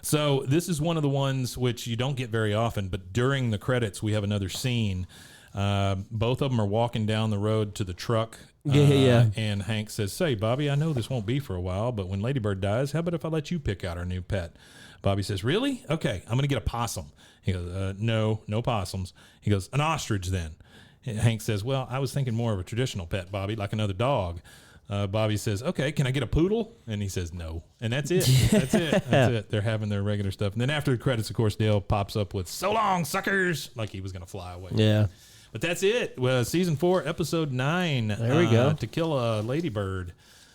So this is one of the ones which you don't get very often, but during the credits we have another scene. Both of them are walking down the road to the truck. And Hank says, "Say, Bobby, I know this won't be for a while, but when Ladybird dies, how about if I let you pick out our new pet?" Bobby says, "Really? Okay, I'm going to get a possum." He goes, no possums." He goes, "An ostrich then." Hank says, "Well, I was thinking more of a traditional pet, Bobby, like another dog." Bobby says, "Okay, can I get a poodle?" And he says, "No." And that's it. That's it. They're having their regular stuff. And then after the credits, of course, Dale pops up with "So long, suckers," like he was going to fly away. Yeah. But that's it. Well, season 4, episode 9. There we go. To Kill a Ladybird.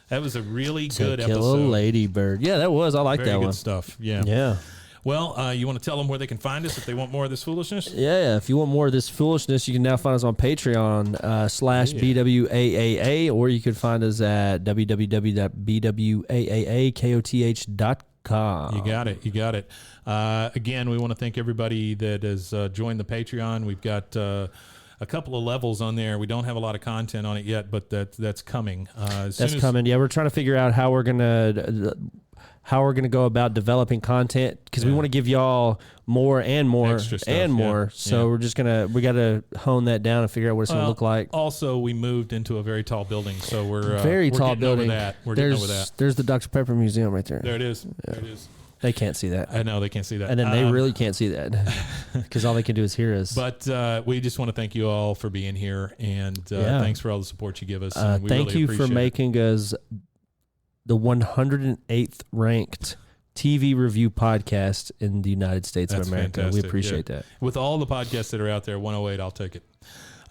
That was a really good episode. To Kill a Ladybird. Yeah, that was. I like that one. Very good stuff. Yeah. Yeah. Well, you want to tell them where they can find us if they want more of this foolishness? Yeah. If you want more of this foolishness, you can now find us on Patreon /BWAAA, or you can find us at www.bwaaaakoth.com. You got it. Again, we want to thank everybody that has joined the Patreon. We've got a couple of levels on there. We don't have a lot of content on it yet, but that's coming. That's coming. Yeah, we're trying to figure out how we're gonna go about developing content, because we want to give y'all more and more extra stuff, and more. So we got to hone that down and figure out what it's going to look like. Also, we moved into a very tall building, so we're tall building. We're getting over that. There's the Dr. Pepper Museum right there. There it is. There it is. They can't see that. I know they can't see that. And then they really can't see that because all they can do is hear us. But we just want to thank you all for being here, and thanks for all the support you give us. We thank really you for making us the 108th ranked TV review podcast in the United States of America. Fantastic. We appreciate that. With all the podcasts that are out there, 108, I'll take it.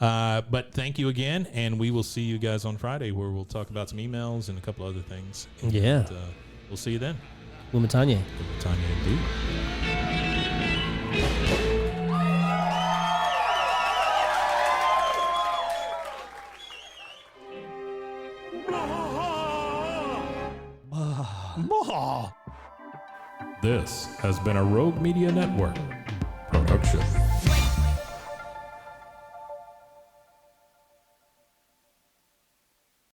But thank you again, and we will see you guys on Friday, where we'll talk about some emails and a couple other things. And, we'll see you then. Umatanye. Umatanye indeed. This has been a Rogue Media Network production.